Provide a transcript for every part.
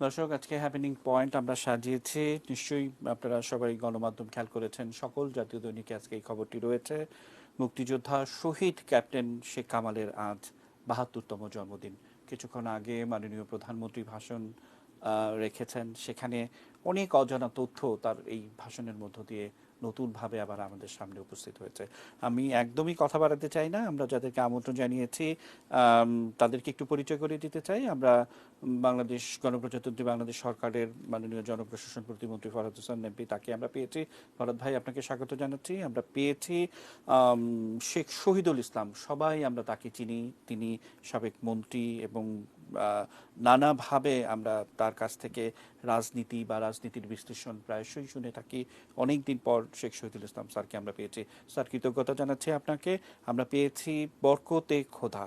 দর্শক, আজকে happening point আমরা সাজিয়েছি। নিশ্চয়ই আপনারা সবাই গণমাধ্যম খেয়াল করেছেন, সকল জাতীয় দৈনিকে আজকে এই খবরটি রয়েছে। মুক্তিযোদ্ধা শহীদ ক্যাপ্টেন শেখ কামালের আজ ৭২তম জন্মদিন। কিছুক্ষণ আগে মাননীয় প্রধানমন্ত্রী ভাষণ রেখেছেন, সেখানে অনেক অজানা তথ্য তার এই ভাষণের মধ্য দিয়ে নতুনভাবে আবার আমাদের সামনে উপস্থিত হয়েছে। আমি একদমই কথা বাড়াতে চাই না, আমরা যাদেরকে আমন্ত্রণ জানিয়েছি তাদেরকে একটু পরিচয় করে দিতে চাই। আমরা বাংলাদেশ গণপ্রজাতন্ত্রী বাংলাদেশ সরকারের মাননীয় জনপ্রশাসন প্রতিমন্ত্রী ফরহাদ হোসেন এমপি, তাকে আমরা পেয়েছি। ফরহাদ ভাই, আপনাকে স্বাগত জানাচ্ছি। আমরা পেয়েছি শেখ শহীদুল ইসলাম, সবাই আমরা তাকে চিনি। তিনি সাবেক মন্ত্রী এবং নানাভাবে আমরা তার কাছ থেকে রাজনীতি বা রাজনীতির বিশ্লেষণ প্রায়শই শুনে থাকি। অনেক দিন পর শেখ শহীদুল ইসলাম স্যারকে আমরা পেয়েছি। স্যার, কৃতজ্ঞতা জানাচ্ছি আপনাকে। আমরা পেয়েছি বরকতে খোদা,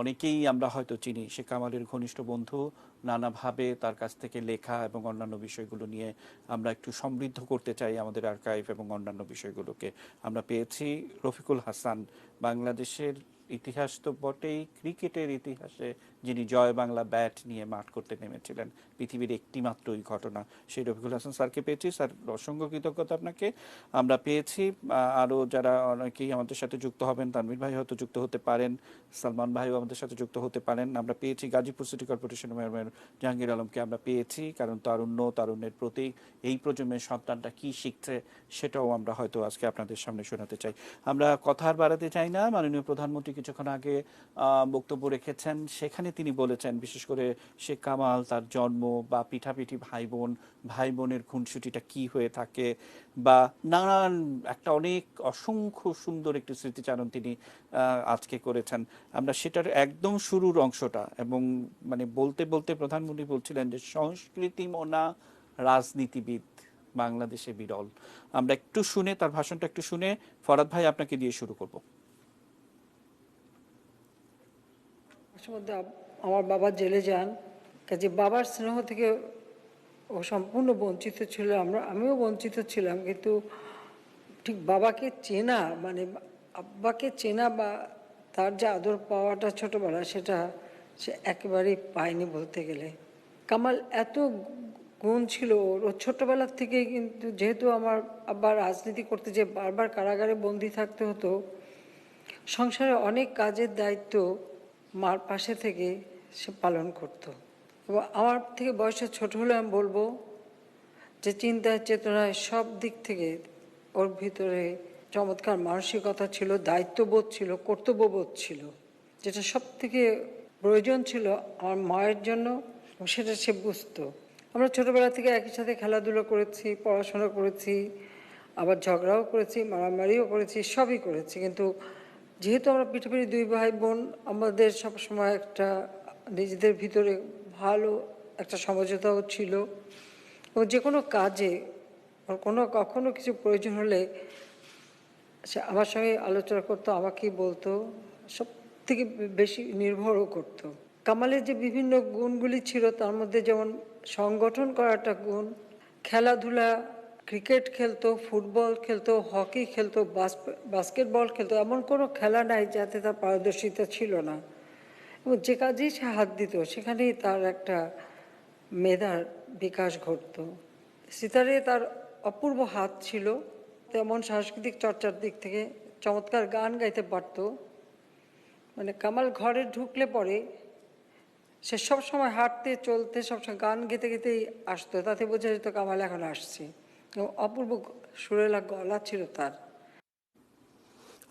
অনেকেই আমরা হয়তো চিনি, শেখ কামালের ঘনিষ্ঠ বন্ধু। নানাভাবে তার কাছ থেকে লেখা এবং অন্যান্য বিষয়গুলো নিয়ে আমরা একটু সমৃদ্ধ করতে চাই আমাদের আর্কাইভ এবং অন্যান্য বিষয়গুলোকে। আমরা পেয়েছি রফিকুল হাসান, বাংলাদেশের ইতিহাস তো বটেই, ক্রিকেটের ইতিহাসে যিনি জয় বাংলা ব্যাট নিয়ে মাঠ করতে নেমেছিলেন, পৃথিবীর একটি মাত্রই ঘটনা, সেই রফিকুল হাসান স্যারকে পেয়েছি। স্যার, অসংখ্য কৃতজ্ঞতা আপনাকে। আমরা পেয়েছি আরও যারা অনেকেই আমাদের সাথে যুক্ত হবেন, তানভীর ভাই হয়তো যুক্ত হতে পারেন, সালমান ভাইও আমাদের সাথে যুক্ত হতে পারেন। আমরা পেয়েছি গাজীপুর সিটি কর্পোরেশনের মেয়র জাহাঙ্গীর আলমকে আমরা পেয়েছি, কারণ তারুণ্যের প্রতীক। এই প্রজন্মের সন্তানটা কি শিখছে সেটাও আমরা হয়তো আজকে আপনাদের সামনে শোনাতে চাই। আমরা কথা আর বাড়াতে চাই না। মাননীয় প্রধানমন্ত্রী কিছুক্ষণ আগে বক্তব্য রেখেছেন, সেখানে তিনি বলেছেন বিশেষ করে শেখ কামাল, তার জন্ম বা পিঠাপিঠি ভাই বোনের খুনসুটিটা কি হয়ে থাকে, বা নানান একটা অনেক অসংখ্য সুন্দর একটি স্মৃতিচারণ তিনি আজকে করেছেন। আমরা সেটার একদম শুরুর অংশটা, এবং মানে বলতে বলতে প্রধানমন্ত্রী বলছিলেন যে সংস্কৃতি মনা রাজনীতিবিদ বাংলাদেশে বিরল। আমরা একটু শুনে, তার ভাষণটা একটু শুনে ফরাদ ভাই আপনাকে দিয়ে শুরু করব। মধ্যে আমার বাবা জেলে যান, কাজে বাবার স্নেহ থেকে ও সম্পূর্ণ বঞ্চিত ছিল। আমিও বঞ্চিত ছিলাম, কিন্তু ঠিক বাবাকে চেনা মানে আব্বাকে চেনা বা তার যে আদর পাওয়াটা ছোটবেলা, সেটা সে একেবারেই পায়নি বলতে গেলে। কামাল এত গুণ ছিল ওর ছোটবেলার থেকে, কিন্তু যেহেতু আমার আব্বা রাজনীতি করতে যে বারবার কারাগারে বন্দি থাকতে হতো, সংসারে অনেক কাজের দায়িত্ব মার পাশে থেকে সে পালন করত। এবং আমার থেকে বয়সে ছোট হলে আমি বলবো যে চিন্তায় চেতনায় সব দিক থেকে ওর ভিতরে চমৎকার মানসিকতা ছিল, দায়িত্ববোধ ছিল, কর্তব্যবোধ ছিল, যেটা সব থেকে প্রয়োজন ছিল আমার মায়ের জন্য, সেটা সে বুঝতো। আমরা ছোটোবেলা থেকে একই সাথে খেলাধুলো করেছি, পড়াশোনা করেছি, আবার ঝগড়াও করেছি, মারামারিও করেছি, সবই করেছি। কিন্তু যেহেতু আমরা পিঠাপিঠি দুই ভাই বোন, আমাদের সবসময় একটা নিজেদের ভিতরে ভালো একটা সমঝোতাও ছিল। ও যে কোনো কাজে ওর কখনো কিছু প্রয়োজন হলে সে আমার সঙ্গে আলোচনা করতো, আমাকেই বলতো, সব থেকে বেশি নির্ভরও করতো। কামালের যে বিভিন্ন গুণগুলি ছিল, তার মধ্যে যেমন সংগঠন করাটা গুণ, খেলাধুলা, ক্রিকেট খেলতো, ফুটবল খেলতো, হকি খেলতো, বাস্কেটবল খেলতো, এমন কোনো খেলা নাই যাতে তার পারদর্শিতা ছিল না। এবং যে কাজেই সে হাত দিত সেখানেই তার একটা মেধার বিকাশ ঘটত। সিতারে তার অপূর্ব হাত ছিল, তেমন সাংস্কৃতিক চর্চার দিক থেকে চমৎকার গান গাইতে পারত। মানে কামাল ঘরে ঢুকলে পরে সে সবসময় হাঁটতে চলতে সবসময় গান গেতে গেতেই আসতো, তাতে বোঝা যেত কামাল এখন আসছে। এবং অপূর্ব সুরেলা গলা ছিল তার।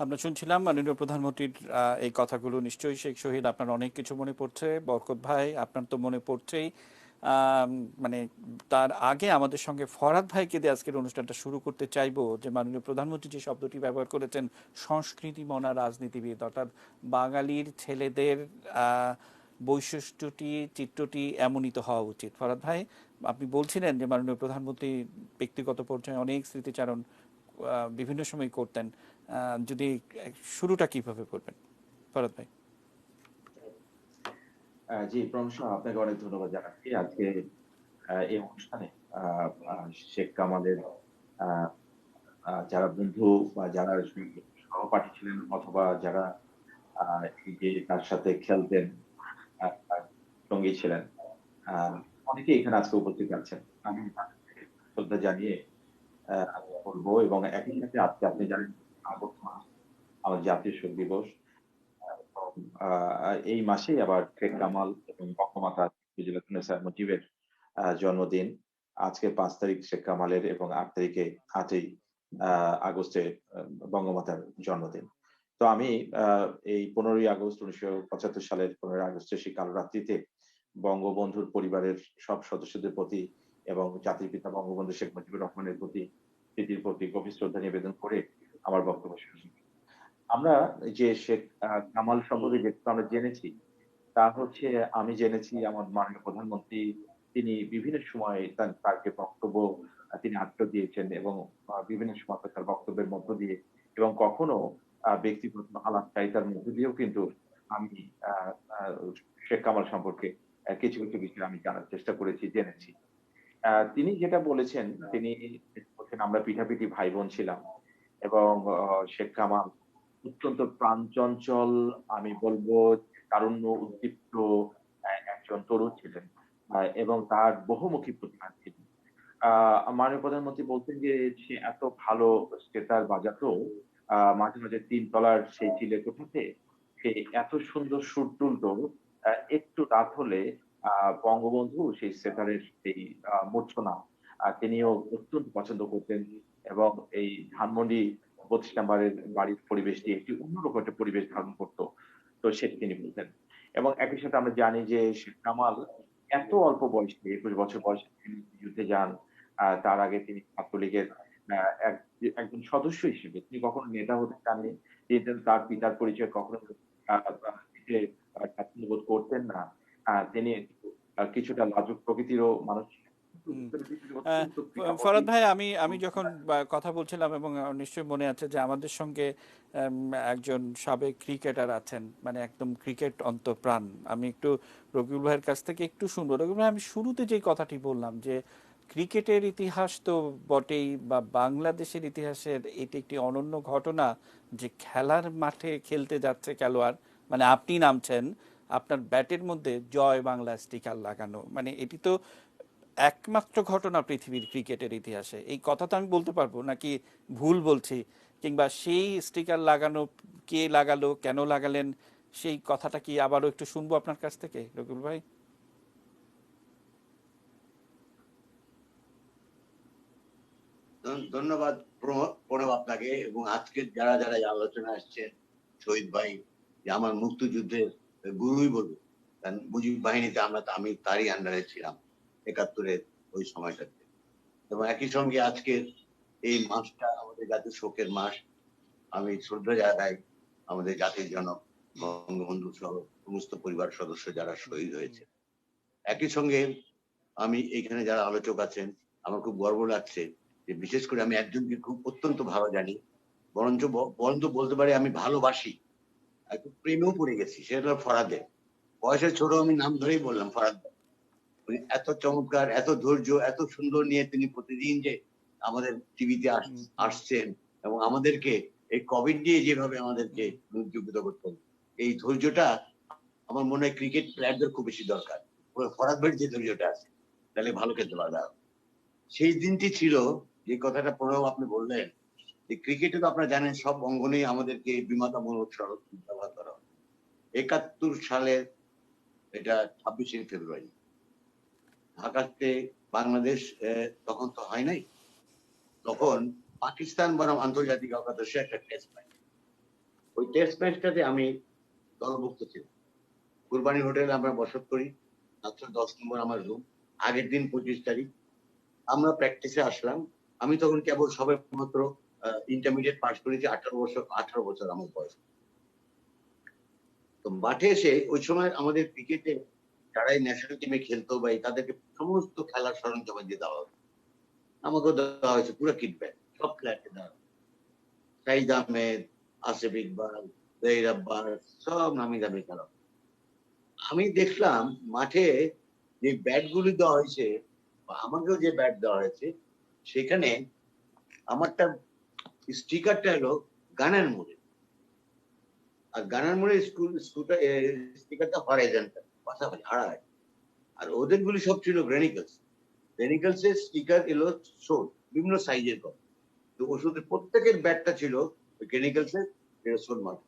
আমরা শুনছিলাম মাননীয় প্রধানমন্ত্রীর এই কথাগুলো। নিশ্চয়ই শেখ শহীদ, আপনার অনেক কিছু মনে পড়ছে। বরকত ভাই, আপনার তো মনে পড়ছেই। মানে তার আগে আমাদের সঙ্গে ফরহাদ ভাইকে দিয়ে আজকের অনুষ্ঠানটা শুরু করতে চাইবো, যে মাননীয় প্রধানমন্ত্রী যে শব্দটি ব্যবহার করেছেন, সংস্কৃতি মনা রাজনীতিবিদ, অর্থাৎ বাঙালির ছেলেদের বৈশিষ্ট্যটি, চিত্রটি এমনই তো হওয়া উচিত। ফরহাদ ভাই, আপনি বলছিলেন যে মাননীয় প্রধানমন্ত্রী ব্যক্তিগত পর্যায়ে অনেক স্মৃতিচারণ বিভিন্ন সময় করতেন। যদি শুরুটা কিভাবে করবেন ফরাদ ভাই? জি, প্রথম আপনাকে অনেক ধন্যবাদ জানাচ্ছি আজকে এই অনুষ্ঠানে। আহ, আহ, শেখ কামালের আহ, যারা বন্ধু বা যারা সহপাঠী ছিলেন, অথবা যারা এই যে তার সাথে খেলতেন, তার সঙ্গী ছিলেন, আহ অনেকেই এখানে আজকে উপস্থিত আছেন। আমি তাদেরকে শ্রদ্ধা জানিয়ে বলবো, এবং একই সাথে আজকে আপনি জানেন আগস্ট মাস আমাদের জাতীয় শোক দিবস। এবং এই মাসেই আবার শেখ কামাল এবং বঙ্গমাতা মুজিবুর মুজিবের জন্মদিন। আজকে ৫ তারিখ শেখ কামালের এবং ৮ তারিখে ৮ই আগস্টে বঙ্গমাতার জন্মদিন। তো আমি এই ১৫ই আগস্ট ১৯৭৫ সালের ১৫ই আগস্টের সেই কালো রাত্রিতে বঙ্গবন্ধুর পরিবারের সব সদস্যদের প্রতি এবং জাতির পিতা বঙ্গবন্ধু শেখ মুজিবুর রহমানের প্রতি স্মৃতির প্রতি গভীর শ্রদ্ধা নিবেদন করে আমার বক্তব্য শেষ করছি। আমরা যে শেখ কামাল সম্পর্কে যেটুকু আমরা জেনেছি, তা হচ্ছে আমি জেনেছি আমার মাননীয় প্রধানমন্ত্রী তিনি বিভিন্ন সময়ে তার যে বক্তব্য তিনি আত্ম দিয়েছেন, এবং বিভিন্ন সময় তার বক্তব্যের মধ্য দিয়ে এবং কখনো ব্যক্তিগত আলাপচারিতার মধ্য দিয়েও কিন্তু আমি আ আ শেখ কামাল সম্পর্কে কিছু বিষয় আমি জানার চেষ্টা করেছি, জেনেছি। তিনি যেটা বলেছেন, তিনি বলছেন আমরা পিঠাপিঠি ভাই-বোন ছিলাম, এবং শেখ কামাল অত্যন্ত প্রাণচঞ্চল, আমি বলব তারুণ্য উদ্দীপ্ত একজন তরুণ ছিলেন। এবং তার বহুমুখী প্রতিভা ছিল। মাননীয় প্রধানমন্ত্রী বলতেন যে সে এত ভালো সেতার বাজাতো, মাঝে মাঝে ৩ তলার সেই চিলের কোঠাতে সে এত সুন্দর সুর তুলতো, একটু রাত হলে আ বঙ্গবন্ধু সেই সেতারের সেই মূর্ছনা তিনিও অত্যন্ত পছন্দ করতেন, এবং এই ধানমন্ডি ২৫ নাম্বারের বাড়ির পরিবেশটি একটি অন্যরকম একটা পরিবেশ ধারণ করত। তো সেটি তিনি বলতেন। এবং একই সাথে আমরা জানি যে শেখ কামাল এত অল্প বয়সে ২১ বছর বয়সে তিনি যুদ্ধে যান। তার আগে তিনি ছাত্রলীগের আ এক একজন সদস্য হিসেবে তিনি কখনো নেতা হতে চাননি। তিনি তার পিতার পরিচয় কখনো আ আ দিতে স্বাচ্ছন্দ্য বোধ করতেন না। তিনি কিছুটা লাজুক প্রকৃতিরও মানুষ ছিলেন। কিন্তু হুম। ভিতরে ভিতরে আহ, অত্যন্ত প্রতিভাবতী ফরহাদ ভাই, আমি এবং আমি যখন কথা বলছিলাম, এবং নিশ্চয়ই মনে আছে যে আমাদের সঙ্গে একজন সাবেক ক্রিকেটার আছেন, মানে একদম ক্রিকেট অন্তঃপ্রাণ। আমি একটু রকিবুল ভাইয়ের কাছ থেকে একটু শুনবো। রকিবুল ভাই, আমি শুরুতে যে কথাটি বললাম যে ক্রিকেটের ইতিহাস তো বটেই, বা বাংলাদেশের ইতিহাসের এটি একটি অনন্য ঘটনা যে খেলার মাঠে খেলতে যাচ্ছে খেলোয়াড়, মানে আপনি নামছেন, আপনার ব্যাটের মধ্যে জয় বাংলা স্টিকার লাগানো, মানে এটি তো একমাত্র ঘটনা পৃথিবীর ক্রিকেটের ইতিহাসে। এই কথা তো আমি বলতে পারবো নাকি ভুল বলছি? কিংবা সেই স্টিকার লাগানো কে লাগালো, কেন লাগালেন, সেই কথাটা কি আবারও একটু শুনবো আপনার কাছ থেকে, রকিবুল ভাই? ধন্যবাদ প্রণব আপনাকে এবং আজকে যারা যারা এই আলোচনা আসছেন, শহীদ ভাই যে আমার মুক্তিযুদ্ধের গুরুই বলবো, কারণ মুজিব বাহিনীতে আমি তারই আন্ডারে ছিলাম ৭১-এর ওই সময়টাতে। এবং একই সঙ্গে আজকের এই মাসটা আমাদের জাতীয় শোকের মাস। আমি শ্রদ্ধা জানাই আমাদের জাতির জনক বঙ্গবন্ধু সহ সমস্ত পরিবার সদস্য যারা শহীদ হয়েছে। একই সঙ্গে আমি এখানে যারা আলোচক আছেন, আমার খুব গর্ব লাগছে যে বিশেষ করে আমি একজনকে খুব অত্যন্ত ভালো জানি, বরঞ্চ বলতে পারি আমি ভালোবাসি, একটু প্রেমেও পড়ে গেছি, সেটা হলো ফরহাদে। বয়সে ছোট, আমি নাম ধরেই বললাম ফরহাদ। উনি এত চমৎকার, এত ধৈর্য, এত সুন্দর নিয়ে তিনি প্রতিদিন যে আমাদের টিভিতে আসছেন এবং আমাদেরকে এই কোভিড নিয়ে যেভাবে আমাদেরকে উজ্জীবিত করতেন, এই ধৈর্যটা আমার মনে হয় ক্রিকেট প্লেয়ারদের খুব বেশি দরকার। ফরহাদ ভাইয়ের যে ধৈর্যটা আছে, তাহলে ভালো খেলতে পারবে। সেই দিনটি ছিল যে কথাটা প্রণব আপনি বললেন যে ক্রিকেটে তো আপনারা জানেন সব অঙ্গনেই আমাদেরকে বিমাতামূলক সড়ক ব্যবহার করা হয়। ৭১ সালের এটা ২৬শে ফেব্রুয়ারি ঢাকাতে বাংলাদেশ তখন তো হয় নাই, তখন পাকিস্তান বনাম আন্তর্জাতিক একাদশে একটা টেস্ট ম্যাচ। ওই টেস্ট ম্যাচটাতে আমি দলভুক্ত ছিলাম। কুরবানি হোটেলে আমরা বসত করি, ৭১০ নম্বর আমার রুম। আগের দিন ২৫ তারিখ আমরা প্র্যাকটিসে আসলাম। আমি তখন কেবল সবে মাত্র ইন্টারমিডিয়েট পাস করেছি, ১৮ বছর আমার বয়স। তো মাঠে এসে ওই সময় আমাদের ক্রিকেটে যারাই ন্যাশনাল টিমে খেলতো বা তাদেরকে সমস্ত খেলার সরঞ্জাম দিয়ে দেওয়া হতো। আমাকেও দেওয়া হয়েছে পুরো কিট ব্যাগ, সব খেলাকে দেওয়া। সাইদ আহমেদ, আসিফ ইকবাল, জহির আব্বাস, সব নামি দামি খেলা। আমি দেখলাম মাঠে যে ব্যাট গুলি দেওয়া হয়েছে বা আমাকেও যে ব্যাট দেওয়া হয়েছে, সেখানে আমারটা স্টিকারটা হলো গানের মোড়ে, আর গানের মোড়ে স্টিকারটা হরাইজন্টাল, পাশাপাশি আড়াআড়ি। আর ওদের গুলি সব ছিল গ্রেনিকলস। গ্রেনিকলস এর স্টিকার এলো শোট, বিভিন্ন সাইজের কম। তো ওষুধের প্রত্যেকের ব্যাটটা ছিল গ্রেনিকলস এর শোট মার্ক।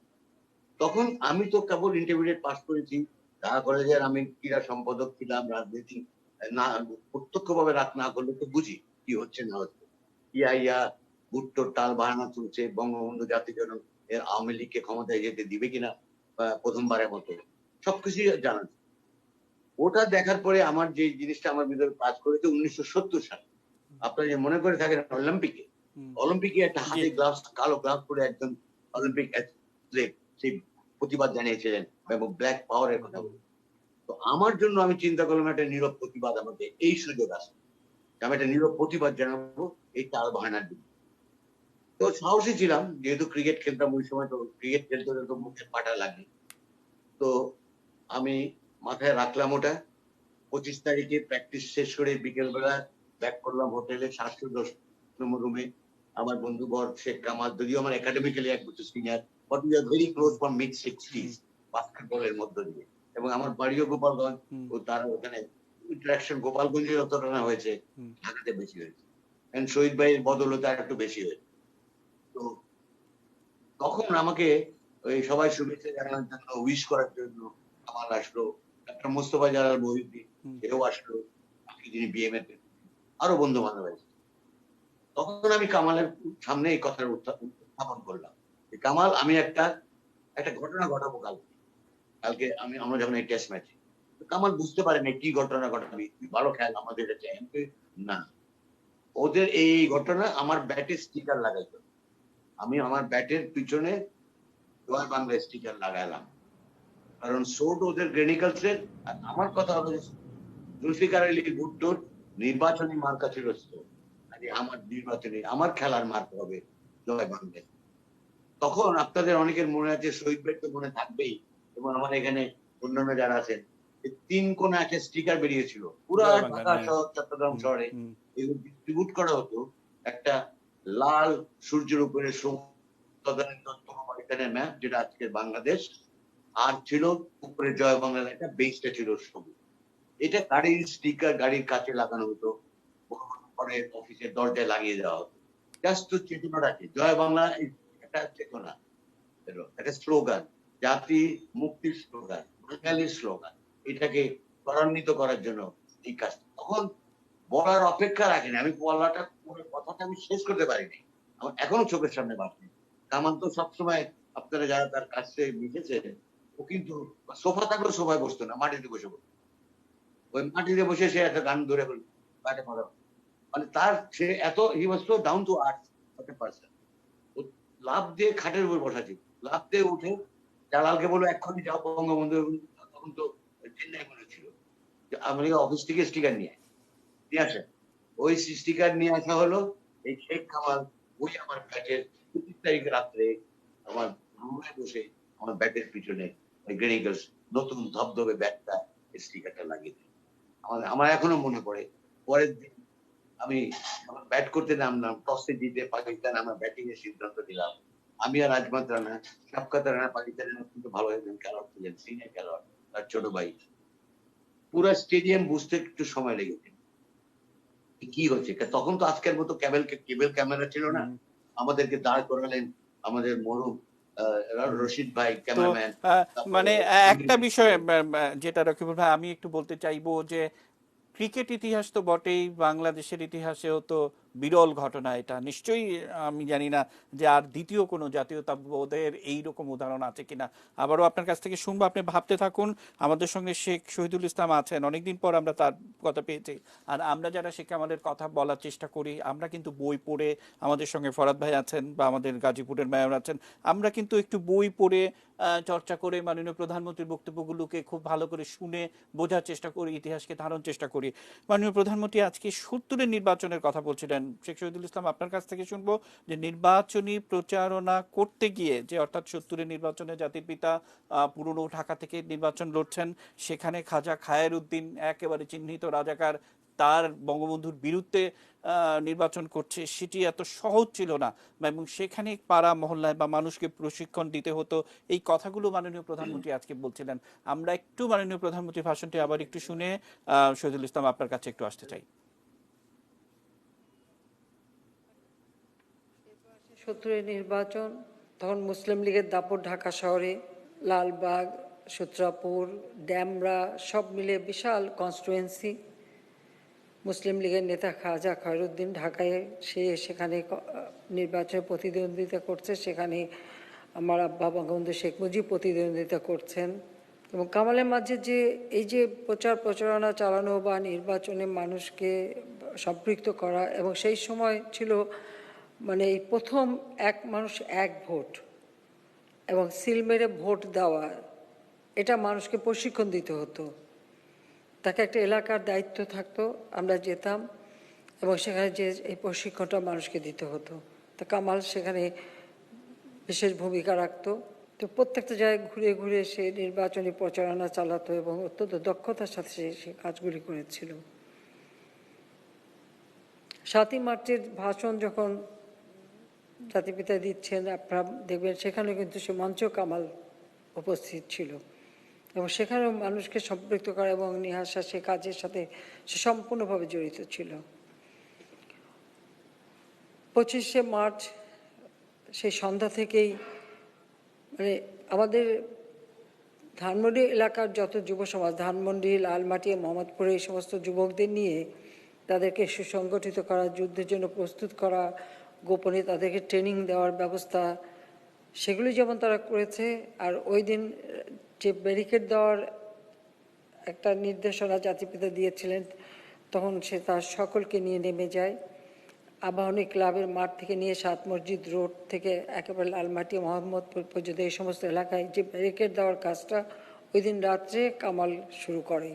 তখন আমি তো কেবল ইন্টারমিডিয়েট পাস করেছি, ঢাকা কলেজের আমি ক্রীড়া সম্পাদক ছিলাম, রাজনীতি না প্রত্যক্ষভাবে রাখ না করলে তো বুঝি কি হচ্ছে না হচ্ছে। ইয়া ভুট্টোর টাল বাহানা চলছে, বঙ্গবন্ধু জাতির জনক এর আওয়ামী লীগকে ক্ষমতায় যেতে দিবে কিনা প্রথমবারের মতো, সবকিছুই জানা ছিল। ওটা দেখার পরে আমার যে জিনিসটা আমার ভিতরে কাজ করেছে 1970 সালে, আপনারা যে মনে করে থাকেন অলিম্পিকে, অলিম্পিকে একটা জি হাতে গ্লাভস, কালো গ্লাভস পরে একজন অলিম্পিক অ্যাথলেট সেই প্রতিবাদ জানিয়েছিলেন এবং ব্ল্যাক পাওয়ারের কথা বলে। তো আমার জন্য আমি চিন্তা করলাম একটা নীরব প্রতিবাদ, আমাকে এই সুযোগ আছে, আমি একটা নীরব প্রতিবাদ জানাবো এই টাল বাহানার দিকে। তো সাহসী ছিলাম, যেহেতু ক্রিকেট খেলতাম ওই সময়, তো ক্রিকেট খেলতে হলে তো মুখে পাটা লাগে। তো আমি মাথায় রাখলাম ওটা। 25 তারিখে প্র্যাকটিস শেষ করে বিকেলবেলা ব্যাক করলাম হোটেলে 710 নম্বর রুমে। আমার বন্ধুবর শেখ কামাল, যদিও আমার একাডেমিক্যালি 1 বছর senior, but we are very close from mid 60s বাস্কেটবলের মধ্য দিয়ে। এবং আমার বাড়িও গোপালগঞ্জ, ও তারা ওখানে ইন্টারাকশন গোপালগঞ্জে যতটা না হয়েছে ঢাকাতে বেশি হয়েছে, এন্ড শহীদ ভাইয়ের বদলতে আর একটু বেশি হয়েছে। তো তখন আমাকে ওই সবাই শুভেচ্ছা জানানোর জন্য, উইশ করার জন্য কামাল আসলো, একটা মোস্তফা জালাল মহিউদ্দিন সেও আসলো, বাকি যিনি বিএমএ আরো বন্ধু বান্ধব আছে। তখন আমি কামালের সামনে এই কথার উত্থাপন করলাম যে, কামাল, আমি একটা একটা ঘটনা ঘটাবো কালকে। কালকে আমরা যখন এই টেস্ট ম্যাচে, কামাল বুঝতে পারেনি কি ঘটনা ঘটাবি, তুই ভালো খেল, আমাদের এটা চাই। না, ওদের এই ঘটনা আমার ব্যাটে স্টিকার লাগাইতো, আমি আমার ব্যাটের পিছনে জয় বাংলা স্টিকার লাগাইলাম, কারণ শোট ওদের গ্রেনিকালসের। আর আমার কথা হলো যে জুলফিকার আলী ভুট্টোর নির্বাচনী মার্কা ছিল শোট, আমার নির্বাচনী আমার খেলার মার্কা হবে জয় বাংলা। তখন আপনাদের অনেকের মনে আছে, শহীদ ভাই তো মনে থাকবেই, এবং আমার এখানে অন্যান্য যারা আছেন, 3 কোণে একটা স্টিকার বেরিয়েছিল পুরা জয় বাংলা, ঢাকা হ্যাঁ। শহর, চট্টগ্রাম শহরে। এগুলো ডিস্ট্রিবিউট করা হতো। একটা লাল সূর্যের উপরে তদানীন্তনের ম্যাপ, যেটা আজকের বাংলাদেশ, আর ছিল উপরে জয় বাংলা লেখা, বেসটা ছিল সবুজ। এটা গাড়ির স্টিকার, গাড়ির কাছে লাগানো হতো, পরে অফিসের দরজায় লাগিয়ে দেওয়া হতো। জাস্ট চেতনাটাকে, জয় বাংলা একটা চেতনা, একটা স্লোগান, জাতি মুক্তির স্লোগান, বাঙালির স্লোগান, এটাকে ত্বরান্বিত করার জন্য এই কাজ। তখন বলার অপেক্ষা রাখেনি, আমি বলাটা পুরো কথাটা আমি শেষ করতে পারিনি, আমার এখনো চোখের সামনে বাড়ছে। কামান তো সবসময়, আপনারা যারা তার কাছে মিশেছে, ও কিন্তু সোফা থাকলেও সোফায় বসতো না, মাটিতে বসে বসতো। ওই মাটিতে বসে সে একটা গান ধরে বলতো, গানে পড়া, মানে তার সে এত, he was so down to earth একটা পার্সন। ও লাফ দিয়ে খাটের উপর বসা ছিল, লাফ দিয়ে উঠে জালালকে বললো এক্ষুনি যাও বঙ্গবন্ধু, তখন তো চেন্নাই মনে ছিল, যে আমাকে অফিস থেকে স্টিকার নিয়ে আসে। ওই স্টিকার নিয়ে আসা হলো, এই শেখ কামাল ওই আমার ব্যাটের 25 তারিখ রাত্রে আমার রুমে বসে আমার ব্যাটের পিছনে ওই গ্রেনিকালস নতুন ধবধবে ব্যাটটা স্টিকারটা লাগিয়ে দিল। আমার এখনো মনে পড়ে। পরের দিন আমি ব্যাট করতে নামলাম, টসে জিতে পাকিস্তান, আমার ব্যাটিং এর সিদ্ধান্ত নিলাম। আমি আর রাজমাত রানা, শাফকাত রানা পাকিস্তানের অত্যন্ত ভালো একজন খেলোয়াড় ছিলেন, সিনিয়র খেলোয়াড়, তার ছোট ভাই। পুরো স্টেডিয়াম বুঝতে একটু সময় লেগেছে কি হচ্ছে। তখন তো আজকের মতো কেবল ক্যামেরা ছিল না, আমাদেরকে দাঁড় করালেন আমাদের মরুম রশিদ ভাই তো ক্যামেরাম্যান, তারপরে মানে একটা বিষয় যেটা রকিবুল ভাই আমি একটু বলতে চাইবো যে ক্রিকেট ইতিহাস তো বটেই, বাংলাদেশের ইতিহাসেও তো বিরল ঘটনা এটা নিশ্চয়ই। আমি জানি না যে আর দ্বিতীয় কোনো জাতীয়তাবোধের এইরকম উদাহরণ আছে কিনা। আবারও আপনার কাছ থেকে শুনবো, আপনি ভাবতে থাকুন। আমাদের সঙ্গে শেখ শহীদুল ইসলাম আছেন, অনেকদিন পর আমরা তার কথা পেয়েছি। আর আমরা যারা শেখ আমাদের কথা বলার চেষ্টা করি, আমরা কিন্তু বই পড়ে, আমাদের সঙ্গে ফরাদ ভাই আছেন বা আমাদের গাজীপুরের মেয়র আছেন, আমরা কিন্তু একটু বই পড়ে চর্চা করে মাননীয় প্রধানমন্ত্রীর বক্তব্যগুলোকে খুব ভালো করে শুনে বোঝার চেষ্টা করি, ইতিহাসকে ধারণ চেষ্টা করি। মাননীয় প্রধানমন্ত্রী আজকে 70-এর নির্বাচনের কথা বলছিলেন। শেখ শহীদুল ইসলাম, আপনার কাছ থেকে শুনবো যে নির্বাচনী প্রচারণা করতে গিয়ে, যে অর্থাৎ 70-এর নির্বাচনে জাতির পিতা পুরনো ঢাকা থেকে নির্বাচন লড়ছেন, সেখানে খাজা খায়ের উদ্দিন একেবারে চিহ্নিত রাজাকার, তার বঙ্গবন্ধুর বিরুদ্ধে নির্বাচন করছে, সেটি এত সহজ ছিল না, এবং সেখানে পাড়া মহল্লায় বা মানুষকে প্রশিক্ষণ দিতে হতো। এই কথাগুলো মাননীয় প্রধানমন্ত্রী আজকে বলছিলেন। আমরা একটু মাননীয় প্রধানমন্ত্রীর ভাষণটি আবার একটু শুনে শহীদুল ইসলাম আপনার কাছে একটু আসতে চাই। 70-এর নির্বাচন, তখন মুসলিম লীগের দাপট ঢাকা শহরে, লালবাগ, সূত্রাপুর, ড্যামরা সব মিলে বিশাল কনস্টিটুয়েন্সি। মুসলিম লীগের নেতা খাজা খয়রুদ্দিন ঢাকায় সেখানে নির্বাচনে প্রতিদ্বন্দ্বিতা করছে, সেখানে আমার আব্বা বঙ্গবন্ধু শেখ মুজিব প্রতিদ্বন্দ্বিতা করছেন। এবং কামালের মাঝে যে এই যে প্রচারণা চালানো বা নির্বাচনে মানুষকে সম্পৃক্ত করা, এবং সেই সময় ছিল মানে এই প্রথম এক মানুষ এক ভোট এবং সিল মেরে ভোট দেওয়া, এটা মানুষকে প্রশিক্ষণ দিতে হতো। তাকে একটা এলাকার দায়িত্ব থাকতো, আমরা যেতাম এবং সেখানে যে এই প্রশিক্ষণটা মানুষকে দিতে হতো। তা কামাল সেখানে বিশেষ ভূমিকা রাখতো। তো প্রত্যেকটা জায়গায় ঘুরে ঘুরে সে নির্বাচনী প্রচারণা চালাতো এবং অত্যন্ত দক্ষতার সাথে সে কাজগুলি করেছিল। 7ই মার্চের ভাষণ যখন জাতিপিতা দিচ্ছেন, আপনারা দেখবেন সেখানে কিন্তু সে মঞ্চ কামাল উপস্থিত ছিল এবং সেখানেও মানুষকে সম্পৃক্ত করা এবং নিয়ে আসা সে কাজের সাথে সে সম্পূর্ণভাবে জড়িত ছিল। 25শে মার্চ সেই সন্ধ্যা থেকেই মানে আমাদের ধানমন্ডি এলাকার যত যুব সমাজ, ধানমন্ডি, লালমাটি, মোহাম্মদপুরে এই সমস্ত যুবকদের নিয়ে তাদেরকে সুসংগঠিত করা, যুদ্ধের জন্য প্রস্তুত করা, গোপনে তাদেরকে ট্রেনিং দেওয়ার ব্যবস্থা, সেগুলি যেমন তারা করেছে। আর ওই দিন যে ব্যারিকেড দেওয়ার একটা নির্দেশনা জাতিপিতা দিয়েছিলেন, তখন সে তার সকলকে নিয়ে নেমে যায়। আবাহনী ক্লাবের মাঠ থেকে নিয়ে 7 মসজিদ রোড থেকে একেবারে লালমাটি, মোহাম্মদপুর পর্যন্ত এই সমস্ত এলাকায় যে ব্যারিকেড দেওয়ার কাজটা ওই দিন রাত্রে কামাল শুরু করে।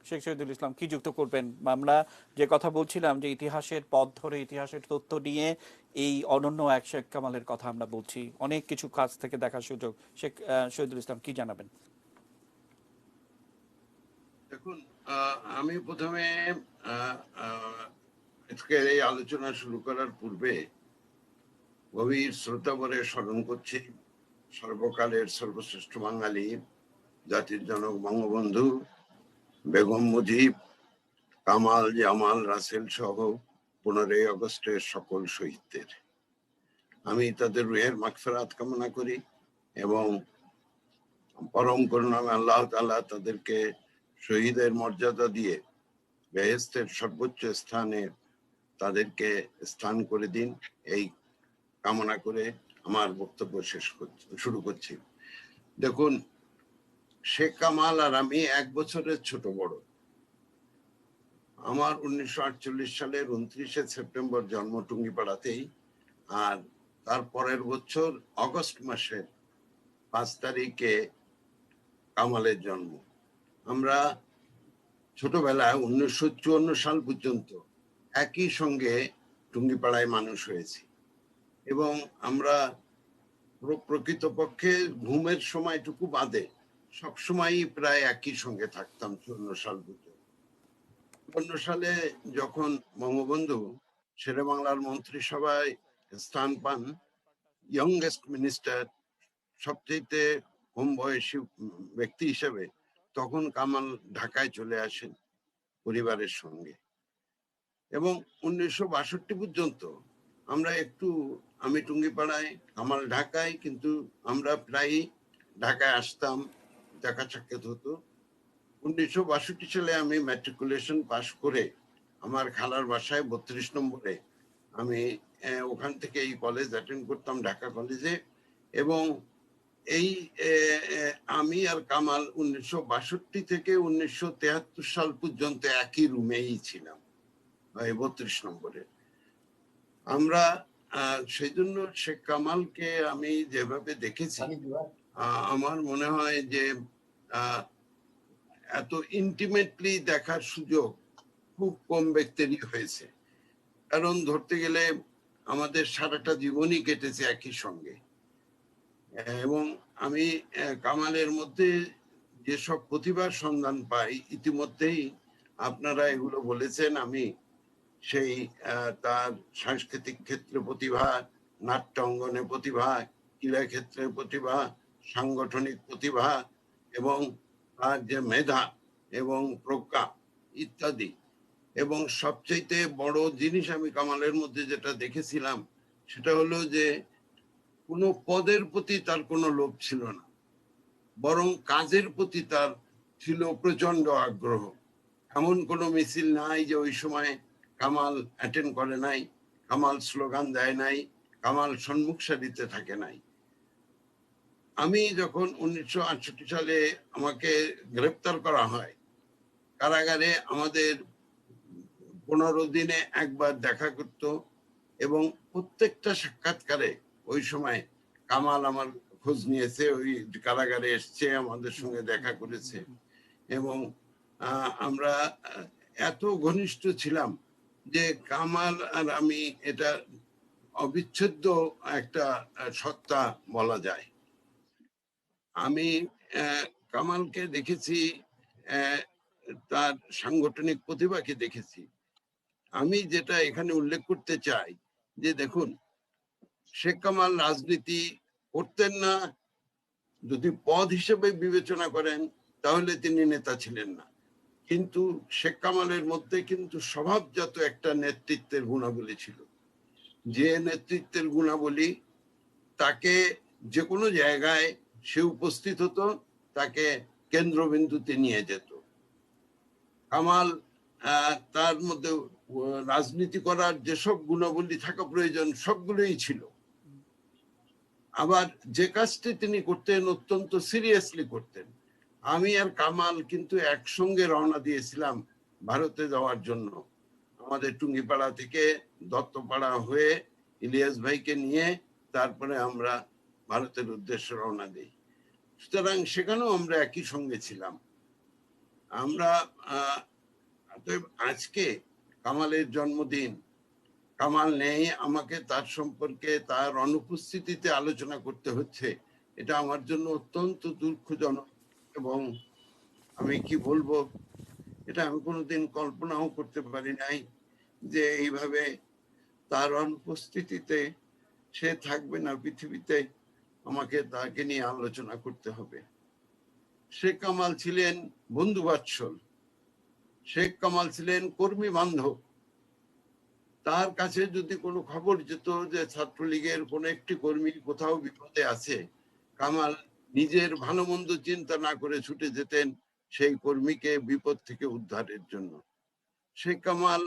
শেখ শহীদুল ইসলাম কি যুক্ত করবেন? আমরা যে কথা বলছিলাম যে ইতিহাসের পথ ধরে ইতিহাসের তথ্য নিয়ে এই অনন্য এক শেখ কামালের কথা আমরা বলছি, অনেক কিছু কাজ থেকে দেখার সুযোগ। শেখ শহীদুল ইসলাম কি জানাবেন? দেখুন, আমি প্রথমে আজকের এই আলোচনা শুরু করার পূর্বে গভীর শ্রদ্ধা ভরে স্মরণ করছি সর্বকালের সর্বশ্রেষ্ঠ বাঙালি, জাতির জনক বঙ্গবন্ধু, বেগম মুজিব, কামাল, জামাল, রাসেল সহ 15ই আগস্টের সকল শহীদদের। আমি তাদের রুহের মাগফিরাত কামনা করি এবং পরম করুণাময় আল্লাহ তাআলা তাদেরকে শহীদের মর্যাদা দিয়ে বেহেশতের সর্বোচ্চ স্থানে তাদেরকে স্থান করে দিন, এই কামনা করে আমার বক্তব্য শুরু করছি। দেখুন, শেখ কামাল আর আমি 1 বছরের ছোট বড়। আমার 1948 সালের 29শে সেপ্টেম্বর জন্ম টুঙ্গিপাড়াতেই, আর তার পরের বছর অগস্ট মাসের 5 তারিখে কামালের জন্ম। আমরা ছোটবেলায় 1954 সাল পর্যন্ত একই সঙ্গে টুঙ্গিপাড়ায় মানুষ হয়েছি এবং আমরা প্রকৃতপক্ষে ঘুমের সময়টুকু বাদে সবসময়ই প্রায় একই সঙ্গে থাকতাম 54 সাল পর্যন্ত। 54 সালে যখন বঙ্গবন্ধু শেরেবাংলার মন্ত্রিসভায় স্থান পান, ইয়ংগেস্ট মিনিস্টার, সবচেয়ে কম বয়সী ব্যক্তি হিসেবে, তখন কামাল ঢাকায় চলে আসেন পরিবারের সঙ্গে এবং 1962 পর্যন্ত আমরা আমি টুঙ্গিপাড়ায়, কামাল ঢাকায়, কিন্তু আমরা প্রায়ই ঢাকায় আসতাম, দেখা সাক্ষাৎ হতো। 1962 সালে আমি ম্যাট্রিকুলেশন পাশ করে আমার খালার বাসায় 32 নম্বরে আমি ওখান থেকে এই কলেজ অ্যাটেন্ড করতাম, ঢাকা কলেজে। এবং এই আমি আর কামাল 1962 থেকে 1973 সাল পর্যন্ত একই রুমেই ছিলাম, 32 নম্বরে। আমরা সেই জন্য শেখ কামালকে আমি যেভাবে দেখেছি, আমার মনে হয় যে এত ইন্টিমেটলি দেখার সুযোগ খুব কম ব্যক্তিরই হয়েছে। কারণ ধরতে গেলে আমাদের সারাটা জীবনই কেটেছে একই সঙ্গে। এবং আমি কামালের মধ্যে যেসব প্রতিভার সন্ধান পাই, ইতিমধ্যেই আপনারা এগুলো বলেছেন, আমি সেই তার সাংস্কৃতিক ক্ষেত্রে প্রতিভা, নাট্য অঙ্গনে প্রতিভা, ক্রীড়া ক্ষেত্রে প্রতিভা, সাংগঠনিক প্রতিভা এবং তার যে মেধা এবং প্রজ্ঞা ইত্যাদি, এবং সবচেয়ে বড় জিনিস আমি কামালের মধ্যে যেটা দেখেছিলাম সেটা হলো যে কোনো পদের প্রতি তার কোনো লোভ ছিল না, বরং কাজের প্রতি তার ছিল প্রচন্ড আগ্রহ। এমন কোনো মিছিল নাই যে ওই সময় কামাল অ্যাটেন্ড করে নাই, কামাল স্লোগান দেয় নাই, কামাল সম্মুখ সারিতে থাকে নাই। আমি যখন 1968 সালে আমাকে গ্রেপ্তার করা হয়, কারাগারে আমাদের 15 দিনে একবার দেখা করত, এবং প্রত্যেকটা সাক্ষাৎকারে ওই সময় কামাল আমার খোঁজ নিয়েছে, ওই কারাগারে এসছে, আমাদের সঙ্গে দেখা করেছে, এবং আমরা এত ঘনিষ্ঠ ছিলাম যে কামাল আর আমি এটা অবিচ্ছেদ্য একটা সত্তা বলা যায়। আমি কামালকে দেখেছি, তার সাংগঠনিক প্রতিভাকে দেখেছি। আমি যেটা এখানে উল্লেখ করতে চাই যে দেখুন, শেখ কামাল রাজনীতি করতেন না, যদি পদ হিসেবে বিবেচনা করেন তাহলে তিনি নেতা ছিলেন না, কিন্তু শেখ কামালের মধ্যে কিন্তু স্বভাবজাত একটা নেতৃত্বের গুণাবলী ছিল, যে নেতৃত্বের গুণাবলী তাকে যে কোনো জায়গায় সে উপস্থিত হতো, তাকে কেন্দ্রবিন্দুতে নিয়ে যেত। কামাল তার মধ্যে রাজনীতি করার যেসব গুণাবলী থাকা প্রয়োজন সবগুলোই ছিল। আবার যে কাজটি তিনি করতেন অত্যন্ত সিরিয়াসলি করতেন। আমি আর কামাল কিন্তু একসঙ্গে রওনা দিয়েছিলাম ভারতে যাওয়ার জন্য, আমাদের টুঙ্গিপাড়া থেকে দত্তপাড়া হয়ে ইলিয়াস ভাইকে নিয়ে তারপরে আমরা ভারতের উদ্দেশ্যে রওনা দিই। সুতরাং সেখানেও আমরা একই সঙ্গে ছিলাম। আমরা আজকে কামালের জন্মদিন, কামাল নেই, আমাকে তার সম্পর্কে তার অনুপস্থিতিতে আলোচনা করতে হচ্ছে, এটা আমার জন্য অত্যন্ত দুঃখজনক, এবং আমি কি বলবো, এটা আমি কোনোদিন কল্পনাও করতে পারি নাই যে এইভাবে তার অনুপস্থিতিতে সে থাকবে না পৃথিবীতে, আমাকে তাকে নিয়ে আলোচনা করতে হবে। শেখ কামাল ছিলেন বন্ধু বাৎসল, শেখ কামাল ছিলেন কর্মী বান্ধব। তার কাছে যদি কোনো খবর যেত যে ছাত্রলীগের কোন একটি কর্মী কোথাও বিপদে আছে, কামাল নিজের ভালো মন্দ চিন্তা না করে ছুটে যেতেন সেই কর্মীকে বিপদ থেকে উদ্ধারের জন্য। শেখ কামাল,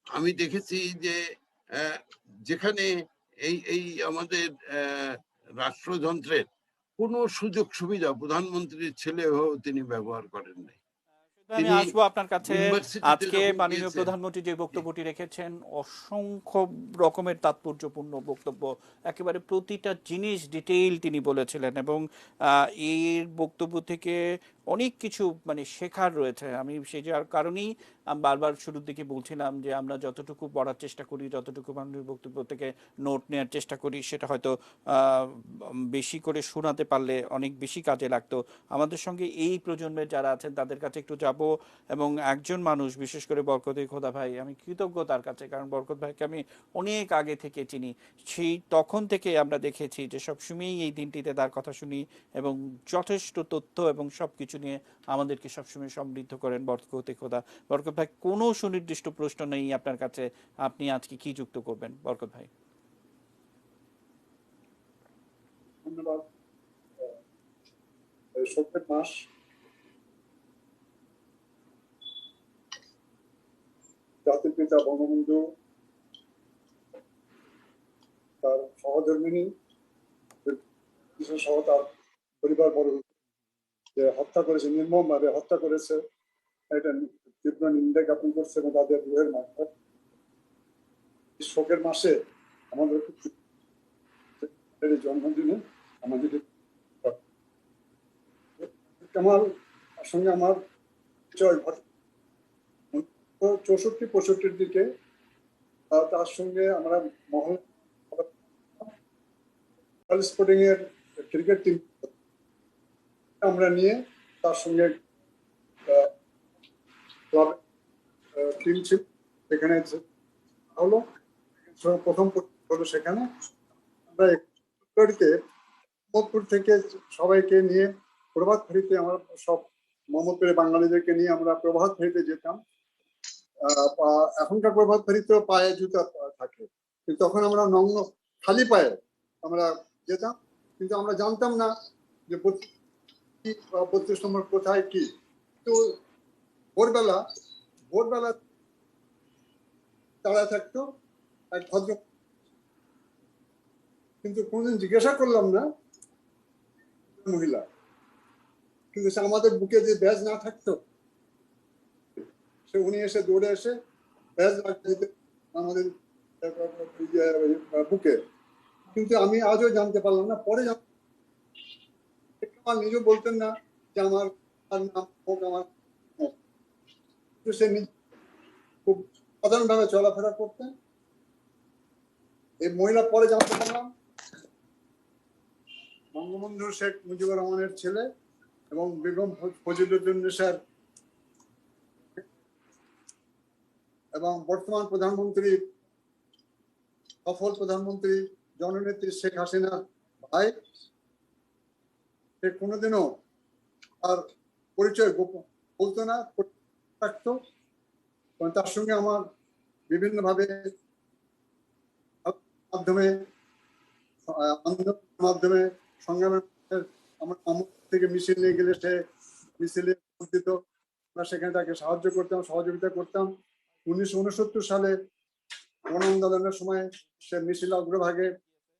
আমি দেখেছি যে যেখানে এই আমাদের রাষ্ট্রযন্ত্রের কোনো সুযোগ সুবিধা প্রধানমন্ত্রীর ছেলে হয়েও তিনি ব্যবহার করেন নাই। আমি আসবো আপনার কাছে। ইউনিভার্সিটিতে আজকে যখন মাননীয় গিয়েছেন, প্রধানমন্ত্রী যে বক্তব্যটি রেখেছেন অসংখ্য রকমের তাৎপর্যপূর্ণ বক্তব্য, একেবারে প্রতিটা জিনিস ডিটেইল তিনি বলেছিলেন, এবং এর বক্তব্য থেকে অনেক কিছু মানে শেখার রয়েছে। আমি সেই যার কারণেই আমি বারবার শুরুর দিকে বলছিলাম যে আমরা যতটুকু পড়ার চেষ্টা করি, যতটুকু মাননীয় বক্তব্য থেকে নোট নেওয়ার চেষ্টা করি, সেটা হয়তো বেশি করে শোনাতে পারলে অনেক বেশি কাজে লাগতো। আমাদের সঙ্গে এই প্রজন্মের যারা আছেন তাদের কাছে একটু যাব, এবং একজন মানুষ বিশেষ করে বরকতের খোদা ভাই, আমি কৃতজ্ঞ তার কাছে, কারণ বরকত ভাইকে আমি অনেক আগে থেকে চিনি। সেই তখন থেকে আমরা দেখেছি যে সবসময়ই এই দিনটিতে তার কথা শুনি, এবং যথেষ্ট তথ্য এবং সব কিছু নিয়ে আমাদেরকে সবসময় সমৃদ্ধ করেন বরকতে খোদা। বরকত ভাই, কোনো সুনির্দিষ্ট প্রশ্ন নেই আপনার কাছে, আপনি আজকে কি যুক্ত করবেন বরকত ভাই? ধন্যবাদ। শোকের মাস, জাতির পিতা বঙ্গবন্ধু তার সহধর্মিণী সহ তার পরিবার বড় যে হত্যা করেছে, নির্মম ভাবে হত্যা করেছে, এটা তীব্র নিন্দা জ্ঞাপন করছে, এবং তাদের রুহের মাধ্যমে শোকের মাসে আমাদের জন্মদিনে আমাদের কামাল সঙ্গে আমার পরিচয় ঘটে 64-65 দিকে। তার সঙ্গে আমরা মহল স্পোর্টিং এর ক্রিকেট টিম আমরা নিয়ে তার সঙ্গে ক্লাব টিম ছিল, সেখানে হলো প্রথম হলো সেখানে আমরা ফেব্রুয়ারিতে মোহাম্মদপুর থেকে সবাইকে নিয়ে প্রভাত ফেরিতে আমরা সব মোহাম্মদপুরে বাঙালিদেরকে নিয়ে আমরা প্রভাত ফেরিতে যেতাম। এখনকার প্রভাত ফেরিতেও পায়ে জুতা থাকে, কিন্তু তখন আমরা নগ্ন খালি পায়ে আমরা যেতাম, কিন্তু আমরা জানতাম না যে 32 নম্বর কোথায় কি। তো ভোরবেলা তারা থাকতো এক ভদ্র, কিন্তু কোনদিন জিজ্ঞাসা করলাম না মহিলা, কিন্তু সে আমাদের বুকে যে ব্যাজ না থাকতো, সে উনি এসে দৌড়ে এসে ব্যাজ লাগিয়ে দিতেন আমাদের বুকে। কিন্তু আমি আজও জানতে পারলাম না, পরে আমার নিজেও বলতেন না যে আমার নাম হোক, আমার সে নিজে খুব সাধারণভাবে চলাফেরা করতেন। এই মহিলা পরে জানতে পারলাম বঙ্গবন্ধু শেখ মুজিবুর রহমানের ছেলে এবং বেগম ফজিলুদ্দিন এবং বর্তমান প্রধানমন্ত্রী, সফল প্রধানমন্ত্রী জননেত্রী শেখ হাসিনার ভাই। সে কোনোদিনও তার পরিচয় গোপন বলতো না, থাকতো। তার সঙ্গে আমার বিভিন্নভাবে মাধ্যমে আন্দোলনের মাধ্যমে সংগ্রামের আমার থেকে মিছিল নিয়ে গেলে সে মিছিলে দিত, আমরা সেখানে তাকে সাহায্য করতাম, সহযোগিতা করতাম। 1969 সালে গণ আন্দোলনের সময় সে মিছিল অগ্রভাগে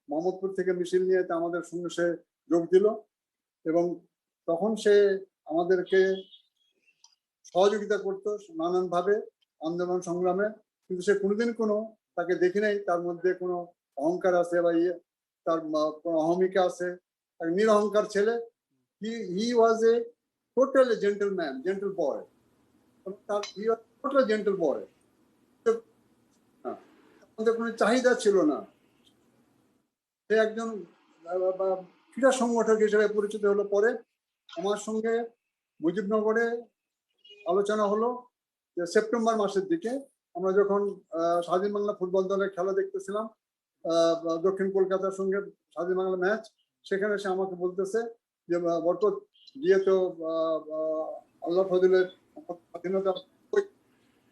মোহাম্মদপুর থেকে মিছিল নিয়ে আমাদের সঙ্গে সে যোগ দিল এবং তখন সে আমাদেরকে সহযোগিতা করতো নানানভাবে আন্দোলন সংগ্রামে। কিন্তু সে কোনোদিন তাকে দেখি নাই তার মধ্যে কোনো অহংকার আছে বা তার কোনো অহমিকা আছে। নিরহংকার ছেলে। হি ওয়াজ এ টোটাল জেন্টলম্যান, জেন্টল বয়। হি ওয়াজ টোটাল জেন্টল বয়। আমাদের কোনো চাহিদা ছিল না। সে একজন ক্রীড়া সংগঠক হিসেবে পরিচিত হলো। পরে আমার সঙ্গে মুজিবনগরে আলোচনা হলো যে সেপ্টেম্বর মাসের দিকে আমরা যখন স্বাধীন বাংলা ফুটবল দলের খেলা দেখতেছিলাম, দক্ষিণ কলকাতার সঙ্গে স্বাধীন বাংলা ম্যাচ, সেখানে সে আমাকে বলতেছে যে বরকত গিয়ে তো আল্লাহ ফজলের স্বাধীনতা,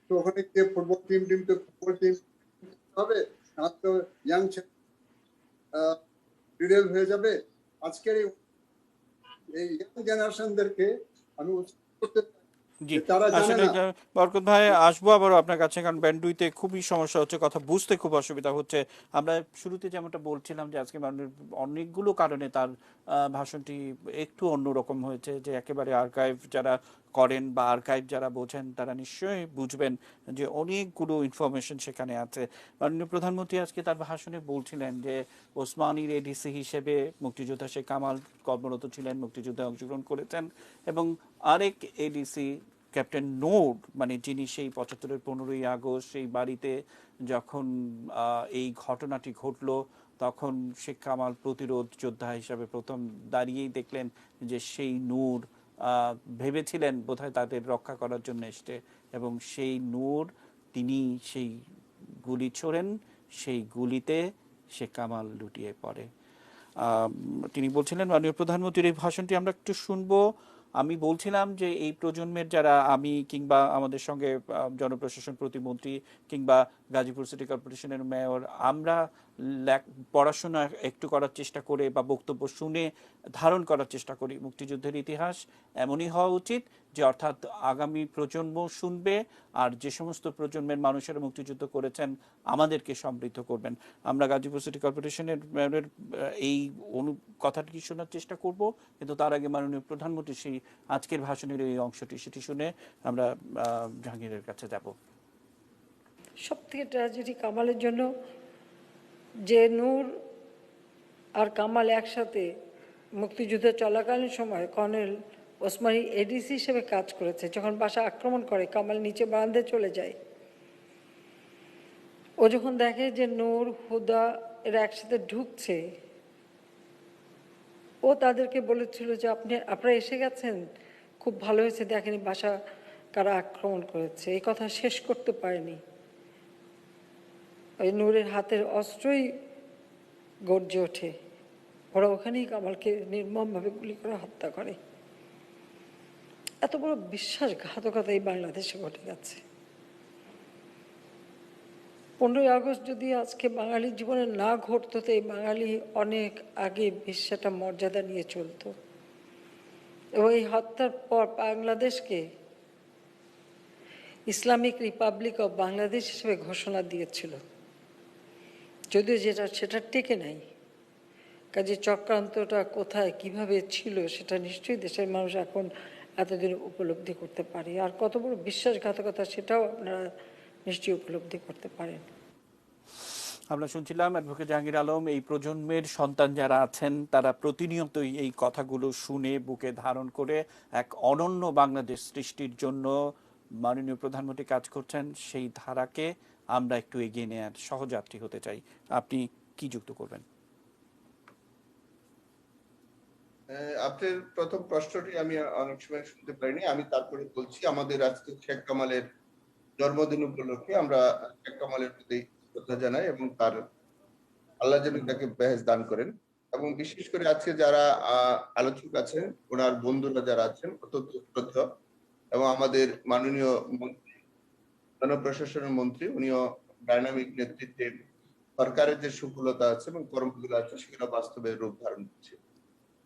তো ওখানে গিয়ে ফুটবল টিম তো ফুটবল টিম হবে, আর তো ইয়াং রিডেল হয়ে যাবে। আজকের এই ইয়াং জেনারেশনদেরকে আমি করতে জি, তারা জানে আসলে না। বরকত ভাই আসবো আবারও আপনার কাছে, কারণ ব্যান্ডউইথে খুবই সমস্যা হচ্ছে, কথা বুঝতে খুব অসুবিধা হচ্ছে। আমরা শুরুতে যেমনটা বলছিলাম যে আজকে অনেকগুলো কারণে তার ভাষণটি একটু অন্যরকম হয়েছে, যে একেবারে আর্কাইভ যারা করেন বা আর্কাইভ যারা বোঝেন তারা নিশ্চয়ই বুঝবেন যে অনেকগুলো ইনফরমেশন সেখানে আছে। মাননীয় প্রধানমন্ত্রী আজকে তার ভাষণে বলছিলেন যে ওসমানীর এডিসি হিসেবে মুক্তিযোদ্ধা শেখ কামাল কর্মরত ছিলেন, মুক্তিযুদ্ধে অংশগ্রহণ করেছেন, এবং আরেক এডিসি ক্যাপ্টেন নূর, মানে যিনি সেই 75-এর 15ই আগস্ট সেই বাড়িতে যখন এই ঘটনাটি ঘটলো তখন শেখ কামাল প্রতিরোধ যোদ্ধা হিসাবে প্রথম দাঁড়িয়েই দেখলেন যে সেই নূর ভেবেছিলেন বোধহয় তাদের রক্ষা করার জন্য এসছে, এবং সেই নূর তিনি সেই গুলি ছোড়েন, সেই গুলিতে শেখ কামাল লুটিয়ে পড়ে। তিনি বলছিলেন, মাননীয় প্রধানমন্ত্রীর এই ভাষণটি আমরা একটু শুনবো। আমি বলছিলাম যে এই প্রজন্মের যারা, আমি কিংবা আমাদের সঙ্গে জনপ্রশাসন প্রতিমন্ত্রী কিংবা গাজীপুর সিটি কর্পোরেশনের মেয়র, আমরা পড়াশোনা একটু করার চেষ্টা করে বা বক্তব্য শুনে ধারণ করার চেষ্টা করি। মুক্তিযুদ্ধের ইতিহাস এমনই হওয়া উচিত যে অর্থাৎ আগামী প্রজন্ম শুনবে, আর যে সমস্ত প্রজন্মের মানুষেরা মুক্তিযুদ্ধ করেছেন আমাদেরকে সমৃদ্ধ করবেন। আমরা গাজীপুর সিটি কর্পোরেশনের মেয়রের এই কথাটি শোনার চেষ্টা করব, কিন্তু তার আগে মাননীয় প্রধানমন্ত্রী সেই আজকের ভাষণের এই অংশটি সেটি শুনে আমরা জাহাঙ্গীরের কাছে যাব। সব থেকে ট্র্যাজেডি কামালের জন্য, যে নূর আর কামাল একসাথে মুক্তিযুদ্ধ চলাকালীন সময় কর্নেল ওসমানী এডিসি হিসেবে কাজ করেছে। যখন বাসা আক্রমণ করে কামাল নিচে বারান্দায় চলে যায়। ও যখন দেখে যে নূর, হুদা এরা একসাথে ঢুকছে, ও তাদেরকে বলেছিল যে আপনারা এসে গেছেন, খুব ভালো হয়েছে, দেখেনি বাসা কারা আক্রমণ করেছে এই কথা শেষ করতে পারেনি। ওই নূরের হাতের অস্ত্রই গর্জে ওঠে, ওরা ওখানেই কামালকে নির্মমভাবে গুলি করে হত্যা করে। এত বড় বিশ্বাসঘাতকতা এই বাংলাদেশে ঘটে গেছে। 15ই আগস্ট যদি আজকে বাঙালির জীবনে না ঘটতো তো এই বাঙালি অনেক আগে সেটা মর্যাদা নিয়ে চলতো এবং এই হত্যার পর বাংলাদেশকে ইসলামিক রিপাবলিক অফ বাংলাদেশ হিসেবে ঘোষণা দিয়েছিল, যদিও সেটা টেকে নাই। কাজে চক্রান্তটা কোথায় কিভাবে ছিল সেটা নিশ্চয়ই দেশের মানুষ এখন এতদিন উপলব্ধি করতে পারে। আর কত বড় বিশ্বাসঘাতকতা সেটাও আপনারা নিশ্চয়ই উপলব্ধি করতে পারেন। আমরা শুনছিলাম অ্যাডভোকেট জাহাঙ্গীর আলম। এই প্রজন্মের সন্তান যারা আছেন তারা প্রতিনিয়তই এই কথাগুলো শুনে বুকে ধারণ করে এক অনন্য বাংলাদেশ সৃষ্টির জন্য মাননীয় প্রধানমন্ত্রী কাজ করছেন। সেই ধারাকে আমরা একটু এগিয়ে নেওয়ার সহযাত্রী হতে চাই। আপনি কি যুক্ত করবেন? আপনার প্রথম প্রশ্নটি আমি অনেক সময় শুনতে পারিনি, আমি তারপরে বলছি। আমাদের আজকে শেখ কামালের জন্মদিন উপলক্ষে আমরা শেখ কামালের প্রতি শ্রদ্ধা জানাই এবং তার আল্লাহ যেন তাকে বেহেশত দান করেন। এবং বিশেষ করে আজকে যারা আলোচক আছেন, ওনার বন্ধুরা যারা আছেন অত্যন্ত শ্রদ্ধা, এবং আমাদের মাননীয় মন্ত্রী, জনপ্রশাসনের মন্ত্রী, উনিও ডাইনামিক নেতৃত্বে সরকারের যে সফলতা আছে এবং কর্মগুলো আছে সেগুলো বাস্তবে রূপ ধারণ করছে।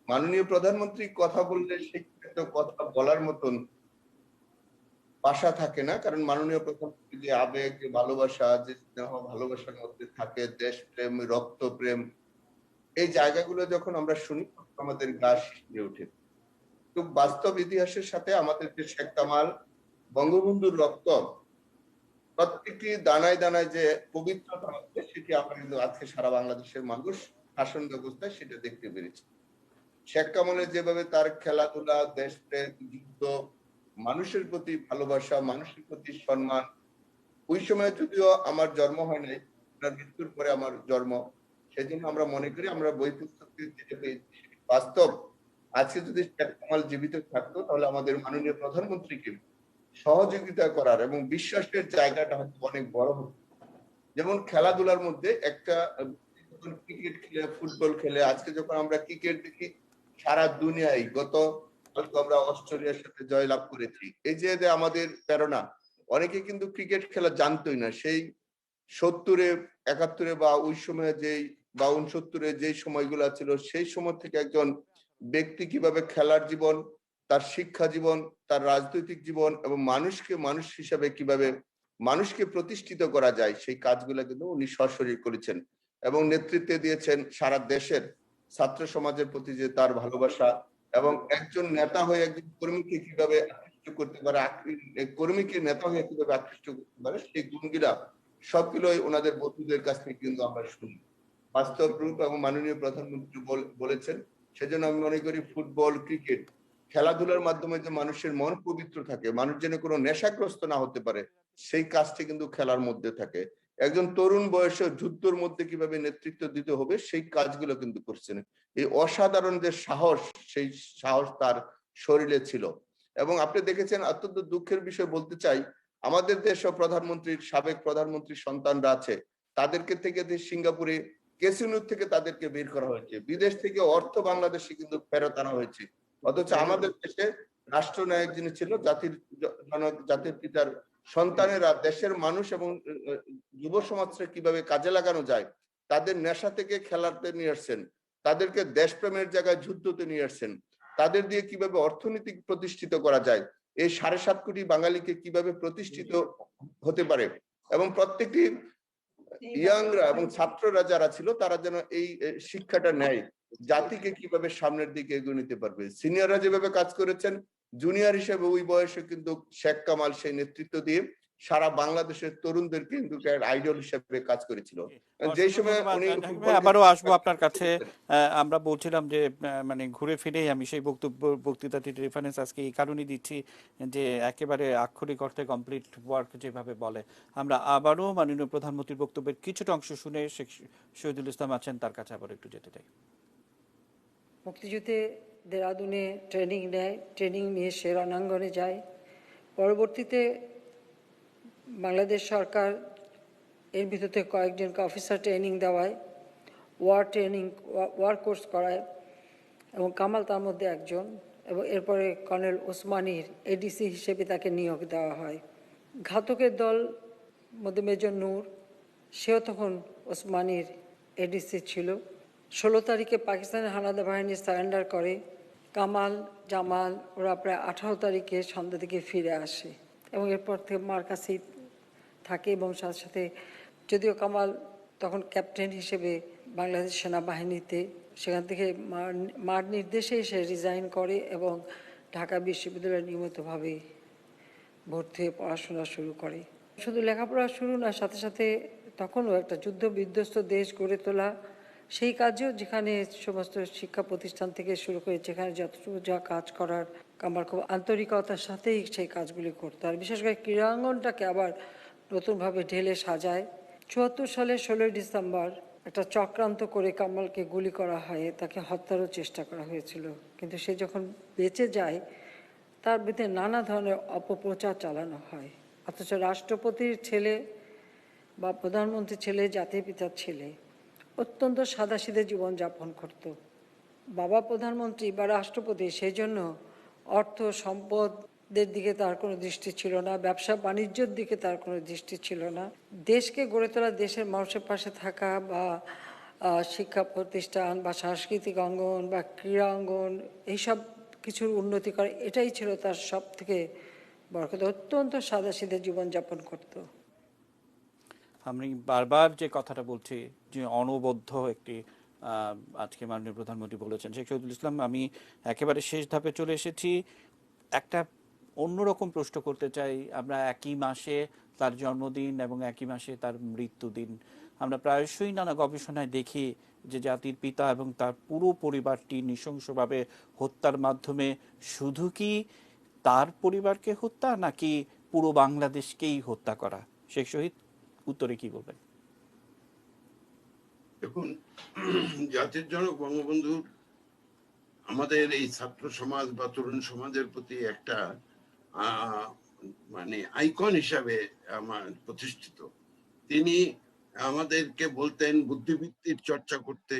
মাননীয় প্রধানমন্ত্রী কথা বললে সেই কথা বলার মতন ভাষা থাকে না, কারণ মাননীয় প্রধানমন্ত্রী যে আবেগ, যে ভালোবাসা, যে স্নেহ ভালোবাসার মধ্যে থাকে, দেশপ্রেম, রক্তপ্রেম, এই জায়গাগুলো যখন আমরা শুনি আমাদের গা শিশিয়ে ওঠে। তো বাস্তব ইতিহাসের সাথে আমাদের যে শেখ কামাল, বঙ্গবন্ধুর রক্ত প্রত্যেকটি দানায় দানায় যে পবিত্রতা আছে সেটি আমরা কিন্তু আজকে সারা বাংলাদেশের মানুষ শাসন ব্যবস্থায় সেটা দেখতে পেরেছি। শেখ কামালের যেভাবে তার খেলাধুলা, দেশপ্রেম, যুদ্ধ, মানুষের প্রতি ভালোবাসা, মানুষের প্রতি সম্মান, ওই সময় যদিও আমার জন্ম হয় নাই, আপনার মৃত্যুর পরে আমার জন্ম, সেজন্য আমরা মনে করি আমরা বই পুস্তক যেটা পেয়েছি বাস্তব। আজকে যদি শেখ কামাল জীবিত থাকতো তাহলে আমাদের মাননীয় প্রধানমন্ত্রীকে সহযোগিতা করার এবং বিশ্বাসের জায়গাটা হয়তো অনেক বড় হতো। যেমন খেলাধুলার মধ্যে একটা ক্রিকেট খেলে, ফুটবল খেলে, আজকে যখন আমরা ক্রিকেট দেখি সারা দুনিয়ায়, গত আমরা অস্ট্রেলিয়ার সাথে জয়লাভ করেছি, এই যে আমাদের প্রেরণা। অনেকে কিন্তু ক্রিকেট খেলা জানতোই না, সেই 70-এ 71-এ বা ওই সময়ে যেই 52-70-এ যেই সময়গুলো ছিল সেই সময় থেকে একজন ব্যক্তি কিভাবে খেলার জীবন, তার শিক্ষা জীবন, তার রাজনৈতিক জীবন এবং মানুষকে মানুষ হিসাবে কিভাবে মানুষকে প্রতিষ্ঠিত করা যায় সেই কাজগুলো কিন্তু উনি সশরীর করেছেন এবং নেতৃত্বে দিয়েছেন সারা দেশের ছাত্র সমাজের প্রতি যে তার ভালোবাসা, এবং একজন নেতা হয়ে একজন কর্মীকে কিভাবে আকৃষ্ট করতে পারে, কর্মীকে নেতা হয়ে কিভাবে আকৃষ্ট করতে পারে, সেই গুণগুলা সবগুলোই ওনাদের বন্ধুদের কাছ থেকে কিন্তু আমরা শুনি বাস্তব রূপ। এবং মাননীয় প্রধানমন্ত্রী বলেছেন, সেজন্য আমি মনে করি ফুটবল, ক্রিকেট, খেলাধুলার মাধ্যমে যে মানুষের মন পবিত্র থাকে, মানুষ যেন কোনো নেশাগ্রস্ত না হতে পারে, সেই কাজটি কিন্তু খেলার মধ্যে থাকে। একজন তরুণ বয়সে যুদ্ধের মধ্যে কিভাবে নেতৃত্ব দিতে হবে সেই কাজগুলো কিন্তু করছেন। এই অসাধারণ যে সাহস, সেই সাহস তার শরীরে ছিল। এবং আপনি দেখেছেন, অত্যন্ত দুঃখের বিষয় বলতে চাই, আমাদের দেশের প্রধানমন্ত্রীর, সাবেক প্রধানমন্ত্রীর সন্তানরা আছে, তাদেরকে থেকে সিঙ্গাপুরে ক্যাসিনো থেকে তাদেরকে বের করা হয়েছে, বিদেশ থেকে অর্থ বাংলাদেশে কিন্তু ফেরত আনা হয়েছে। অথচ আমাদের দেশে রাষ্ট্রনায়ক যিনি ছিল, জাতির পিতার সন্তানেরা দেশের মানুষ এবং যুব সমাজকে কিভাবে কাজে লাগানো যায়, তাদের নেশা থেকে খেলাতে নিয়ে আসছেন, তাদেরকে দেশপ্রেমের জায়গায় যুদ্ধতে নিয়ে আসছেন, তাদের দিয়ে কিভাবে অর্থনীতি প্রতিষ্ঠিত করা যায়, এই 7.5 কোটি বাঙালিকে কিভাবে প্রতিষ্ঠিত হতে পারে, এবং প্রত্যেকটি ইয়াংরা এবং ছাত্ররা যারা ছিল তারা যেন এই শিক্ষাটা নেয়, জাতিকে কিভাবে সামনের দিকে এগিয়ে নিতে পারবে। সিনিয়ররা যেভাবে কাজ করেছেন, জুনিয়র হিসেবে ওই বয়সে কিন্তু শেখ কামাল সেই নেতৃত্ব দিয়ে সারা বাংলাদেশের তরুণদের কিন্তু আইডল হিসেবে কাজ করেছিল। যে সময় উনি আবারও আসবো আপনার কাছে। আমরা বলছিলাম যে মানে ঘুরে ফিরেই আমি সেই বক্তৃতাটির রেফারেন্স আজকে এই কারণেই দিচ্ছি যে একেবারে আক্ষরিক অর্থে কমপ্লিট ওয়ার্ক যেভাবে বলে। আমরা আবারও মাননীয় প্রধানমন্ত্রীর বক্তব্যের কিছুটা অংশ শুনে শেখ শহীদুল ইসলাম আছেন, তার কাছে আবার একটু যেতে চাই। মুক্তিযুদ্ধে দেরাদুনে ট্রেনিং নেয়, ট্রেনিং নিয়ে সে রণাঙ্গনে যায়, পরবর্তীতে বাংলাদেশ সরকার এর ভিতরে কয়েকজনকে অফিসার ট্রেনিং দেওয়ায়, ওয়ার কোর্স করায়, এবং কামাল তার মধ্যে একজন, এবং এরপরে কর্নেল ওসমানীর এডিসি হিসেবে তাকে নিয়োগ দেওয়া হয়। ঘাতকের দল মধ্যে মেজর নূর, সেও তখন ওসমানীর এডিসি ছিল। 16 তারিখে পাকিস্তানের হানাদার বাহিনী সারেন্ডার করে। কামাল, জামাল ওরা প্রায় 18 তারিখে সন্ধ্যা থেকে ফিরে আসে এবং এরপর থেকে মার কাছেই থাকে, এবং সাথে সাথে যদিও কামাল তখন ক্যাপ্টেন হিসেবে বাংলাদেশ সেনাবাহিনীতে, সেখান থেকে মার নির্দেশে সে রিজাইন করে এবং ঢাকা বিশ্ববিদ্যালয়ে নিয়মিতভাবে ভর্তি হয়ে পড়াশোনা শুরু করে। শুধু লেখাপড়া শুরু না, সাথে সাথে তখনও একটা যুদ্ধ বিধ্বস্ত দেশ গড়ে তোলা, সেই কাজেও যেখানে সমস্ত শিক্ষা প্রতিষ্ঠান থেকে শুরু করে যেখানে যতটুকু যা কাজ করার কামাল খুব আন্তরিকতার সাথেই সেই কাজগুলি করতো। আর বিশেষ করে ক্রীড়াঙ্গনটাকে আবার নতুনভাবে ঢেলে সাজায়। 74 সালের 16 ডিসেম্বর একটা চক্রান্ত করে কামালকে গুলি করা হয়, তাকে হত্যারও চেষ্টা করা হয়েছিল। কিন্তু সে যখন বেঁচে যায় তার বিরুদ্ধে নানা ধরনের অপপ্রচার চালানো হয়, অথচ রাষ্ট্রপতির ছেলে বা প্রধানমন্ত্রীর ছেলে, জাতির পিতার ছেলে, অত্যন্ত সাদাসিধে জীবনযাপন করত। বাবা প্রধানমন্ত্রী বা রাষ্ট্রপতি, সেই জন্য অর্থ সম্পদের দিকে তার কোনো দৃষ্টি ছিল না, ব্যবসা বাণিজ্যের দিকে তার কোনো দৃষ্টি ছিল না। দেশকে গড়ে তোলা, দেশের মানুষের পাশে থাকা, বা শিক্ষা প্রতিষ্ঠান বা সাংস্কৃতিক অঙ্গন বা ক্রীড়া অঙ্গন, এইসব কিছুর উন্নতি করে, এটাই ছিল তার সব থেকে বড় কথা। অত্যন্ত সাদাসিধে জীবনযাপন করত। আমি বারবার যে কথাটা বলছি যে অনবদ্য একটি আজকে মাননীয় প্রধানমন্ত্রী বলেছেন। শেখ শহীদুল ইসলাম, আমি একেবারে শেষ ধাপে চলে এসেছি। একটা অন্যরকম প্রশ্ন করতে চাই। আমরা একই মাসে তার জন্মদিন এবং একই মাসে তার মৃত্যুদিন। আমরা প্রায়শই নানা গবেষণায় দেখি যে জাতির পিতা এবং তার পুরো পরিবারটি নৃশংসভাবে হত্যার মাধ্যমে শুধু কি তার পরিবারকে হত্যা, নাকি পুরো বাংলাদেশকেই হত্যা করা? শেখ শহীদ, উত্তরে কি বলবেন? দেখুন, জাতির জনক বঙ্গবন্ধু আমাদের এই ছাত্র সমাজ বা তরুণ সমাজের প্রতি একটা মানে আইকন হিসাবে আমার প্রতিষ্ঠিত। তিনি আমাদেরকে বলতেন বুদ্ধিবৃত্তির চর্চা করতে,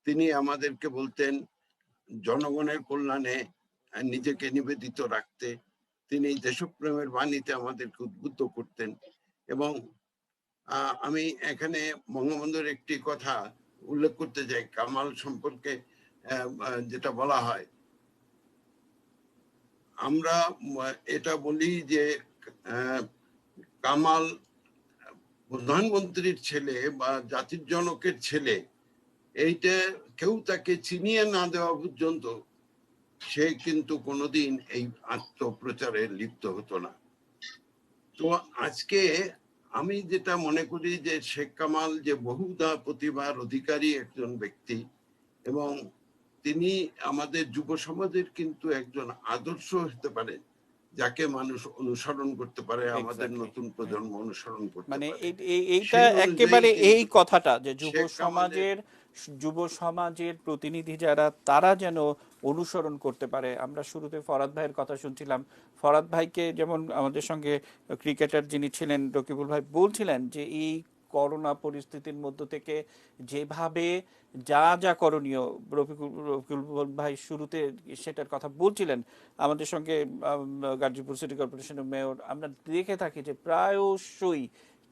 তিনি আমাদেরকে বলতেন জনগণের কল্যাণে নিজেকে নিবেদিত রাখতে, তিনি দেশপ্রেমের বাণীতে আমাদেরকে উদ্বুদ্ধ করতেন। এবং আমি এখানে বঙ্গবন্ধুর একটি কথা উল্লেখ করতে চাই কামাল সম্পর্কে, যেটা বলা হয়, আমরা এটা বলি যে কামাল প্রধানমন্ত্রীর ছেলে বা জাতির জনকের ছেলে, এইটা কেউ তাকে চিনিয়ে না দেওয়া পর্যন্ত সে কিন্তু কোনোদিন এই আত্মপ্রচারে লিপ্ত হতো না। তো আজকে আমি যেটা মনে করি যে শেখ কামাল যে বহুধা প্রতিভার অধিকারী একজন ব্যক্তি, এবং তিনি আমাদের যুব সমাজের কিন্তু একজন আদর্শ হতে পারে, যাকে মানুষ অনুসরণ করতে পারে, আমাদের নতুন প্রজন্ম অনুসরণ করতে মানে পারে। এইটা একেবারে এই কথাটা যে যুব সমাজের প্রতিনিধি যারা, তারা যেন অনুসরণ করতে পারে। আমরা শুরুতে ফরাদ ভাইয়ের কথা শুনছিলাম। ফরাদ ভাইকে যেমন আমাদের সঙ্গে ক্রিকেটার যিনি ছিলেন রকিবুল ভাই বলছিলেন যে এই করোনা পরিস্থিতির মধ্য থেকে যেভাবে যা যা করণীয়, রকিবুল ভাই শুরুতে সেটার কথা বলছিলেন। আমাদের সঙ্গে গাজীপুর সিটি কর্পোরেশনের মেয়র, আমরা দেখে থাকি যে প্রায়শই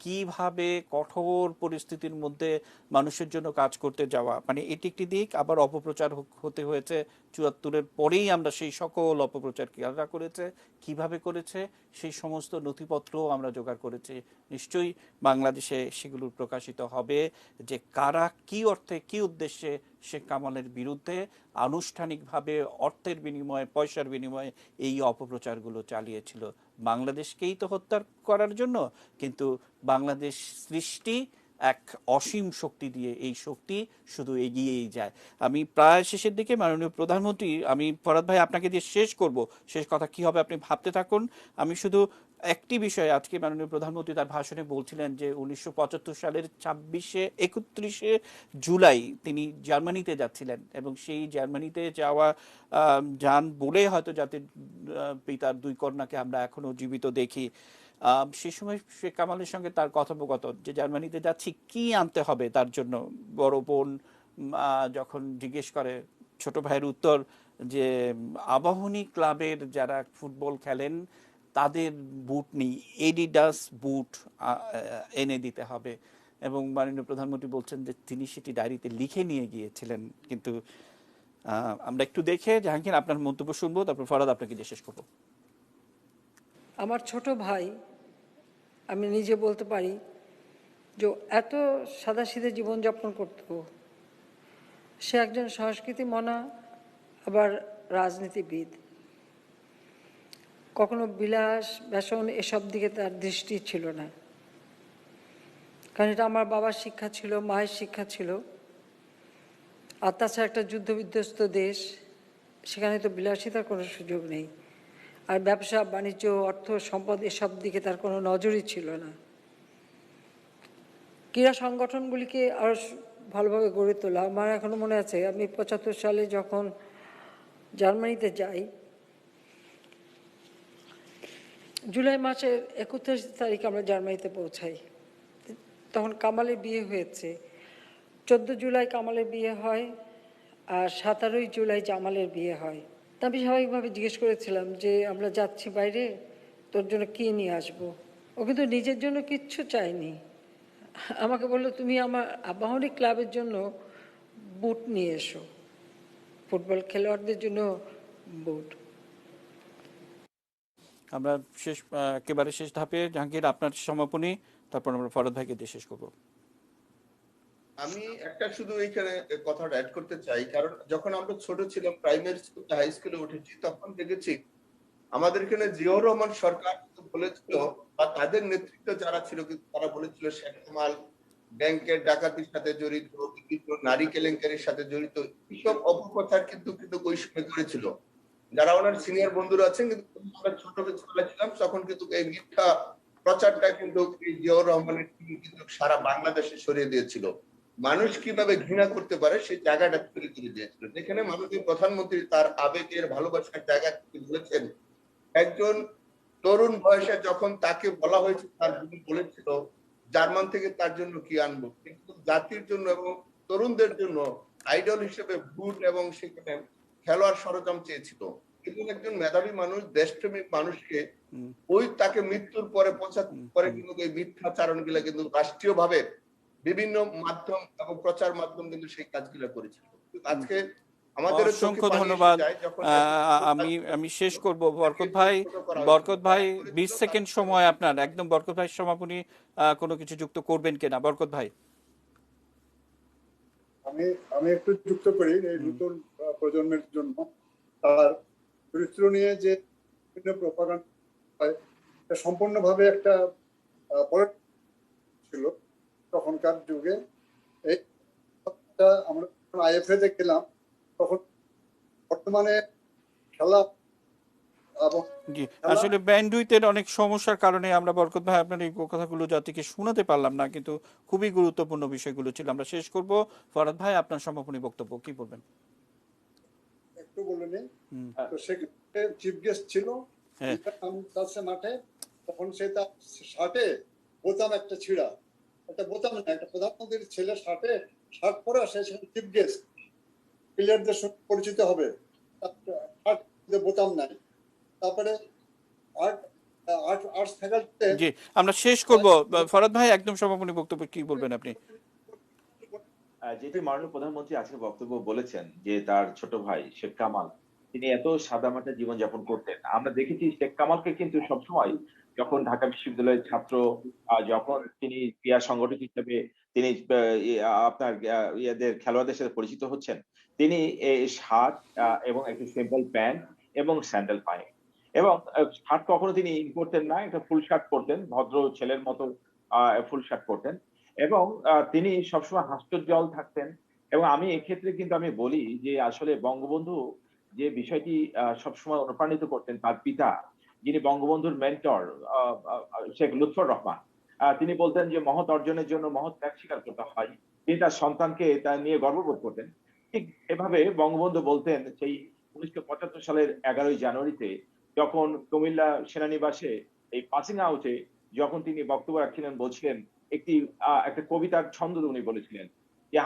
কিভাবে কঠোর পরিস্থিতির মধ্যে মানুষের জন্য কাজ করতে যাওয়া, মানে এটি একটি দিক। আবার অপপ্রচার হতে হয়েছে ৭৪-এর পরেই। আমরা সেই সকল অপপ্রচার কারা করেছে, কিভাবে করেছে, সেই সমস্ত নথিপত্রও আমরা জোগাড় করেছি। নিশ্চয়ই বাংলাদেশে সেগুলো প্রকাশিত হবে যে কারা কি অর্থে কি উদ্দেশ্যে শেখ কামালের বিরুদ্ধে আনুষ্ঠানিকভাবে অর্থের বিনিময়ে, পয়সার বিনিময়ে এই অপপ্রচারগুলো চালিয়েছিল। বাংলাদেশকেই তো হত্যা করার জন্য, কিন্তু বাংলাদেশ সৃষ্টি এক অসীম শক্তি দিয়ে, এই শক্তি শুধু এগিয়েই যায়। আমি প্রায় শেষের দিকে, মাননীয় প্রধানমন্ত্রী, আমি ফরাদ ভাই আপনাকে দিয়ে শেষ করব। শেষ কথা কি হবে আপনি ভাবতে থাকুন। আমি শুধু একটি বিষয় আজকে মাননীয় প্রধানমন্ত্রী তার ভাষণে বলছিলেন যে 1975 সালের 31শে জুলাই তিনি জার্মানিতে যাচ্ছিলেন এবং সেই জার্মানিতে যাওয়া যান বলে হয়তো জাতির পিতার দুই কন্যাকে আমরা এখনো জীবিত দেখি। সে সময় শেখ কামালের সঙ্গে তার কথোপকথন যে জার্মানিতে যাচ্ছি কি আনতে হবে তার জন্য, বড় বোন যখন জিজ্ঞেস করে ছোট ভাইয়ের উত্তর যে আবাহনী ক্লাবের যারা ফুটবল খেলেন তাদের বুট নেই, এডিডাস বুট এনে দিতে হবে। এবং মাননীয় প্রধানমন্ত্রী বলছেন যে তিনি সেটি ডায়েরিতে লিখে নিয়ে গিয়েছিলেন। কিন্তু আমরা একটু দেখে জাহাঙ্গীর আপনার মন্তব্য শুনবো, তারপর ফরাদ আপনাকে দিয়ে শেষ করবো। আমার ছোট ভাই, আমি নিজে বলতে পারি যে এত সাদাসিধে জীবনযাপন করত। সে একজন সংস্কৃতি মনা, আবার রাজনীতিবিদ। কখনো বিলাস ব্যসন এসব দিকে তার দৃষ্টি ছিল না, কারণ এটা আমার বাবার শিক্ষা ছিল, মায়ের শিক্ষা ছিল। আর তাছাড়া একটা যুদ্ধবিধ্বস্ত দেশ, সেখানে তো বিলাসিতার কোনো সুযোগ নেই। আর ব্যবসা বাণিজ্য, অর্থ সম্পদ এসব দিকে তার কোনো নজরই ছিল না। ক্রীড়া সংগঠনগুলিকে আরও ভালোভাবে গড়ে তোলা। আমার এখনো মনে আছে, আমি 75 সালে যখন জার্মানিতে যাই, জুলাই মাসের 31 তারিখে আমরা জার্মানিতে পৌঁছাই। তখন কামালের বিয়ে হয়েছে। 14 জুলাই কামালের বিয়ে হয়, আর 17 জুলাই জামালের বিয়ে হয়। তা আমি স্বাভাবিকভাবে জিজ্ঞেস করেছিলাম যে আমরা যাচ্ছি বাইরে, তোর জন্য কী নিয়ে আসবো। ও কিন্তু নিজের জন্য কিচ্ছু চায়নি, আমাকে বললো তুমি আমার আবাহনী ক্লাবের জন্য বুট নিয়ে এসো, ফুটবল খেলোয়াড়দের জন্য বুট। আমরা একেবারে শেষ ধাপে জাহাঙ্গীর আপনার সমাপনী, তারপর আমরা ফরাদ ভাইকে দিয়ে শেষ করবো। আমি একটা শুধু এইখানে কথাটা অ্যাড করতে চাই, কারণ যখন আমরা ছোট ছিলাম, প্রাইমারি স্কুল হাই স্কুলে উঠেছি, তখন দেখেছি আমাদের এখানে জিয়াউর রহমান সরকার বলেছিল, বা তাদের নেতৃত্ব যারা ছিল কিন্তু তারা বলেছিল শেখ কামাল ব্যাংকের ডাকাতির সাথে জড়িত, বিভিন্ন নারী কেলেঙ্কারির সাথে জড়িত, এইসব অপপ্রচার কিন্তু কিন্তু ওই সময় করেছিল। যারা ওনার সিনিয়র বন্ধুরা আছেন, কিন্তু আমরা ছোট ছিলাম তখন কিন্তু এই মিথ্যা প্রচারটা কিন্তু জিয়াউর রহমানের কিন্তু সারা বাংলাদেশে ছড়িয়ে দিয়েছিল। মানুষ কিভাবে ঘৃণা করতে পারে সেই জায়গাটা তৈরি করে দিয়েছিল, যেখানে মাননীয় প্রধানমন্ত্রী তার আবেগের ভালোবাসার জায়গা থেকে বলেছেন। একজন তরুণ বয়সে যখন তাকে বলা হয়েছে, তার বোন বলেছিল জার্মান থেকে তার জন্য কি আনবো, কিন্তু জাতির জন্য এবং তরুণদের জন্য আইডল হিসেবে বুট এবং সেখানে খেলোয়াড় সরঞ্জাম চেয়েছিল। কিন্তু একজন মেধাবী মানুষ, দেশপ্রেমিক মানুষকে ওই তাকে মৃত্যুর পরে পরে কিন্তু এই মিথ্যাচারণ গুলা কিন্তু রাষ্ট্রীয় ভাবে বিভিন্ন মাধ্যম এবং প্রচার মাধ্যম কিন্তু সেই কাজগুলো করেছিল। আজকে আমাদের অসংখ্য ধন্যবাদ। আমি শেষ করব। বরকত ভাই 20 সেকেন্ড সময় আপনার, একদম বরকত ভাই সমাপনী কোনো কিছু যুক্ত করবেন কিনা বরকত ভাই? আমি একটু যুক্ত করি এই নতুন প্রজন্মের জন্য। আর চরিত্র নিয়ে যে প্রপাগান্ডা সম্পূর্ণভাবে একটা ছিল তখনকার যুগে। এই আমরা আইএফএ তে গেলাম, তখন বর্তমানে খেলা জি, আসলে ব্যান্ডউইথের অনেক সমস্যার কারণে আমরা বরকত ভাই আপনার এই কথাগুলো জাতিকে শোনাতে পারলাম না, কিন্তু খুবই গুরুত্বপূর্ণ বিষয়গুলো ছিল। আমরা শেষ করব। ফরাদ ভাই আপনার সমাপনী বক্তব্য কি বলবেন? একটু বলে নেই। তো সেক্ষেত্রে চিফ গেস্ট ছিল মাঠে, তখন সে তার শার্টে বোতাম একটা ছিঁড়া, একটা বোতাম না, একটা প্রধানমন্ত্রীর ছেলে শার্টে শার্ট পরা, সে চিফ গেস্ট, প্লেয়ারদের সঙ্গে পরিচিত হবে, বোতাম নাই। তারপরে জি, আমরা শেষ করব। ফরাদ ভাই একদম সমাপনী বক্তব্য কি বলবেন আপনি? যেটি মাননীয় প্রধানমন্ত্রী আজকে বক্তব্য বলেছেন যে তার ছোট ভাই শেখ কামাল তিনি এত সাদামাটা জীবনযাপন করতেন। আমরা দেখেছি শেখ কামালকে কিন্তু সবসময় যখন ঢাকা বিশ্ববিদ্যালয়ের ছাত্র, যখন তিনি ক্রীড়া সংগঠক হিসেবে তিনি আপনার ইয়েদের খেলোয়াড়দের সাথে পরিচিত হচ্ছেন, তিনি শার্ট এবং একটি সিম্পল প্যান্ট এবং স্যান্ডেল পায়ে, এবং শার্ট কখনো তিনি ইন করতেন না, একটা ফুল শার্ট পরতেন, ভদ্র ছেলের মতো ফুল শার্ট পরতেন, এবং তিনি সবসময় হাস্যোজ্জ্বল থাকতেন। এবং আমি এক্ষেত্রে কিন্তু আমি বলি যে আসলে বঙ্গবন্ধু যে বিষয়টি সবসময় অনুপ্রাণিত করতেন, তার পিতা যিনি বঙ্গবন্ধুর মেন্টর শেখ লুৎফর রহমান, তিনি বলতেন যে মহৎ অর্জনের জন্য মহৎ ত্যাগ স্বীকার করতে হয়। তিনি তার সন্তানকে তা নিয়ে গর্ববোধ করতেন। ঠিক এভাবে বঙ্গবন্ধু বলতেন সেই 1975 সালের 11ই জানুয়ারিতে যখন কুমিল্লা সেনানিবাসে এই পাসিং আউটে যখন তিনি বক্তব্য রাখছিলেন, বলছিলেন একটা কবিতার ছন্দ উনি বলেছিলেন যে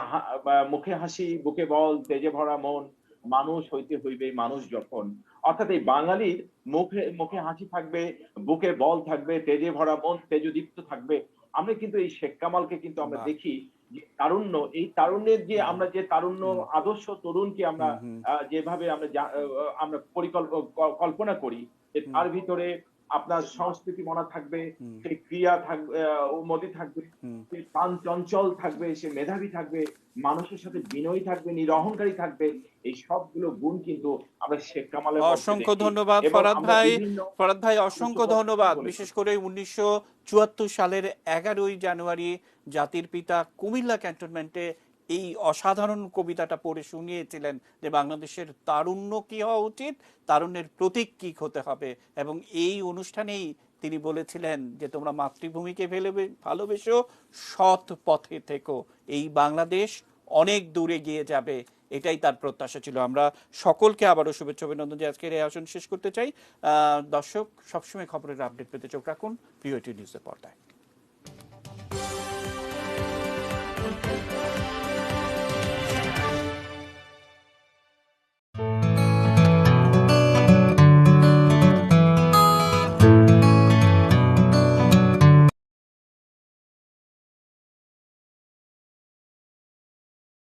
মুখে হাসি বুকে বল তেজে ভরা মন, মানুষ হইতে হইবে মানুষ যখন। অর্থাৎ এই বাঙালির মুখে মুখে হাসি থাকবে, বুকে বল থাকবে, তেজে ভরা মন তেজদীপ্ত থাকবে। আমরা কিন্তু এই শেখ কামালকে কিন্তু আমরা বাহ। দেখি যে তারুণ্য, এই তারুণ্যের যে আমরা যে তারুণ্য আদর্শ তরুণকে আমরা যেভাবে আমরা কল্পনা করি যে তার ভিতরে আপনার সংস্কৃতি মনা থাকবে, সে ক্রিয়া থাকবে, মদি থাকবে, সে প্রাণ চঞ্চল থাকবে, সে মেধাবী থাকবে, মানুষের সাথে বিনয়ী থাকবে, নিরহংকারী থাকবে। এই সবগুলো গুণ কিন্তু আমরা শেখ কামালের মধ্যে অসংখ্য দেখি। ধন্যবাদ এবং ফরহাদ আমরা ভাই। বিভিন্ন ফরহাদ ভাই অসংখ্য ধন্যবাদ। বলেছি। বিশেষ করে 1974 সালের 11ই জানুয়ারি জাতির পিতা কুমিল্লা ক্যান্টনমেন্টে এই অসাধারণ কবিতাটা পড়ে শুনিয়েছিলেন যে বাংলাদেশের তারুণ্য কি হওয়া উচিত, তারুণ্যের প্রতীক কি হতে হবে। এবং এই অনুষ্ঠানেই তিনি বলেছিলেন যে তোমরা মাতৃভূমিকে ভালোবেসো, সৎ পথে থেকো, এই বাংলাদেশ অনেক দূরে গিয়ে যাবে, এটাই তার প্রত্যাশা ছিল। আমরা সকলকে আবারও শুভেচ্ছা অভিনন্দন দিয়ে আজকের এই আসন শেষ করতে চাই। দর্শক সবসময় খবরের আপডেট পেতে চোখ রাখুন প্রিয় নিউজের পর্দায়।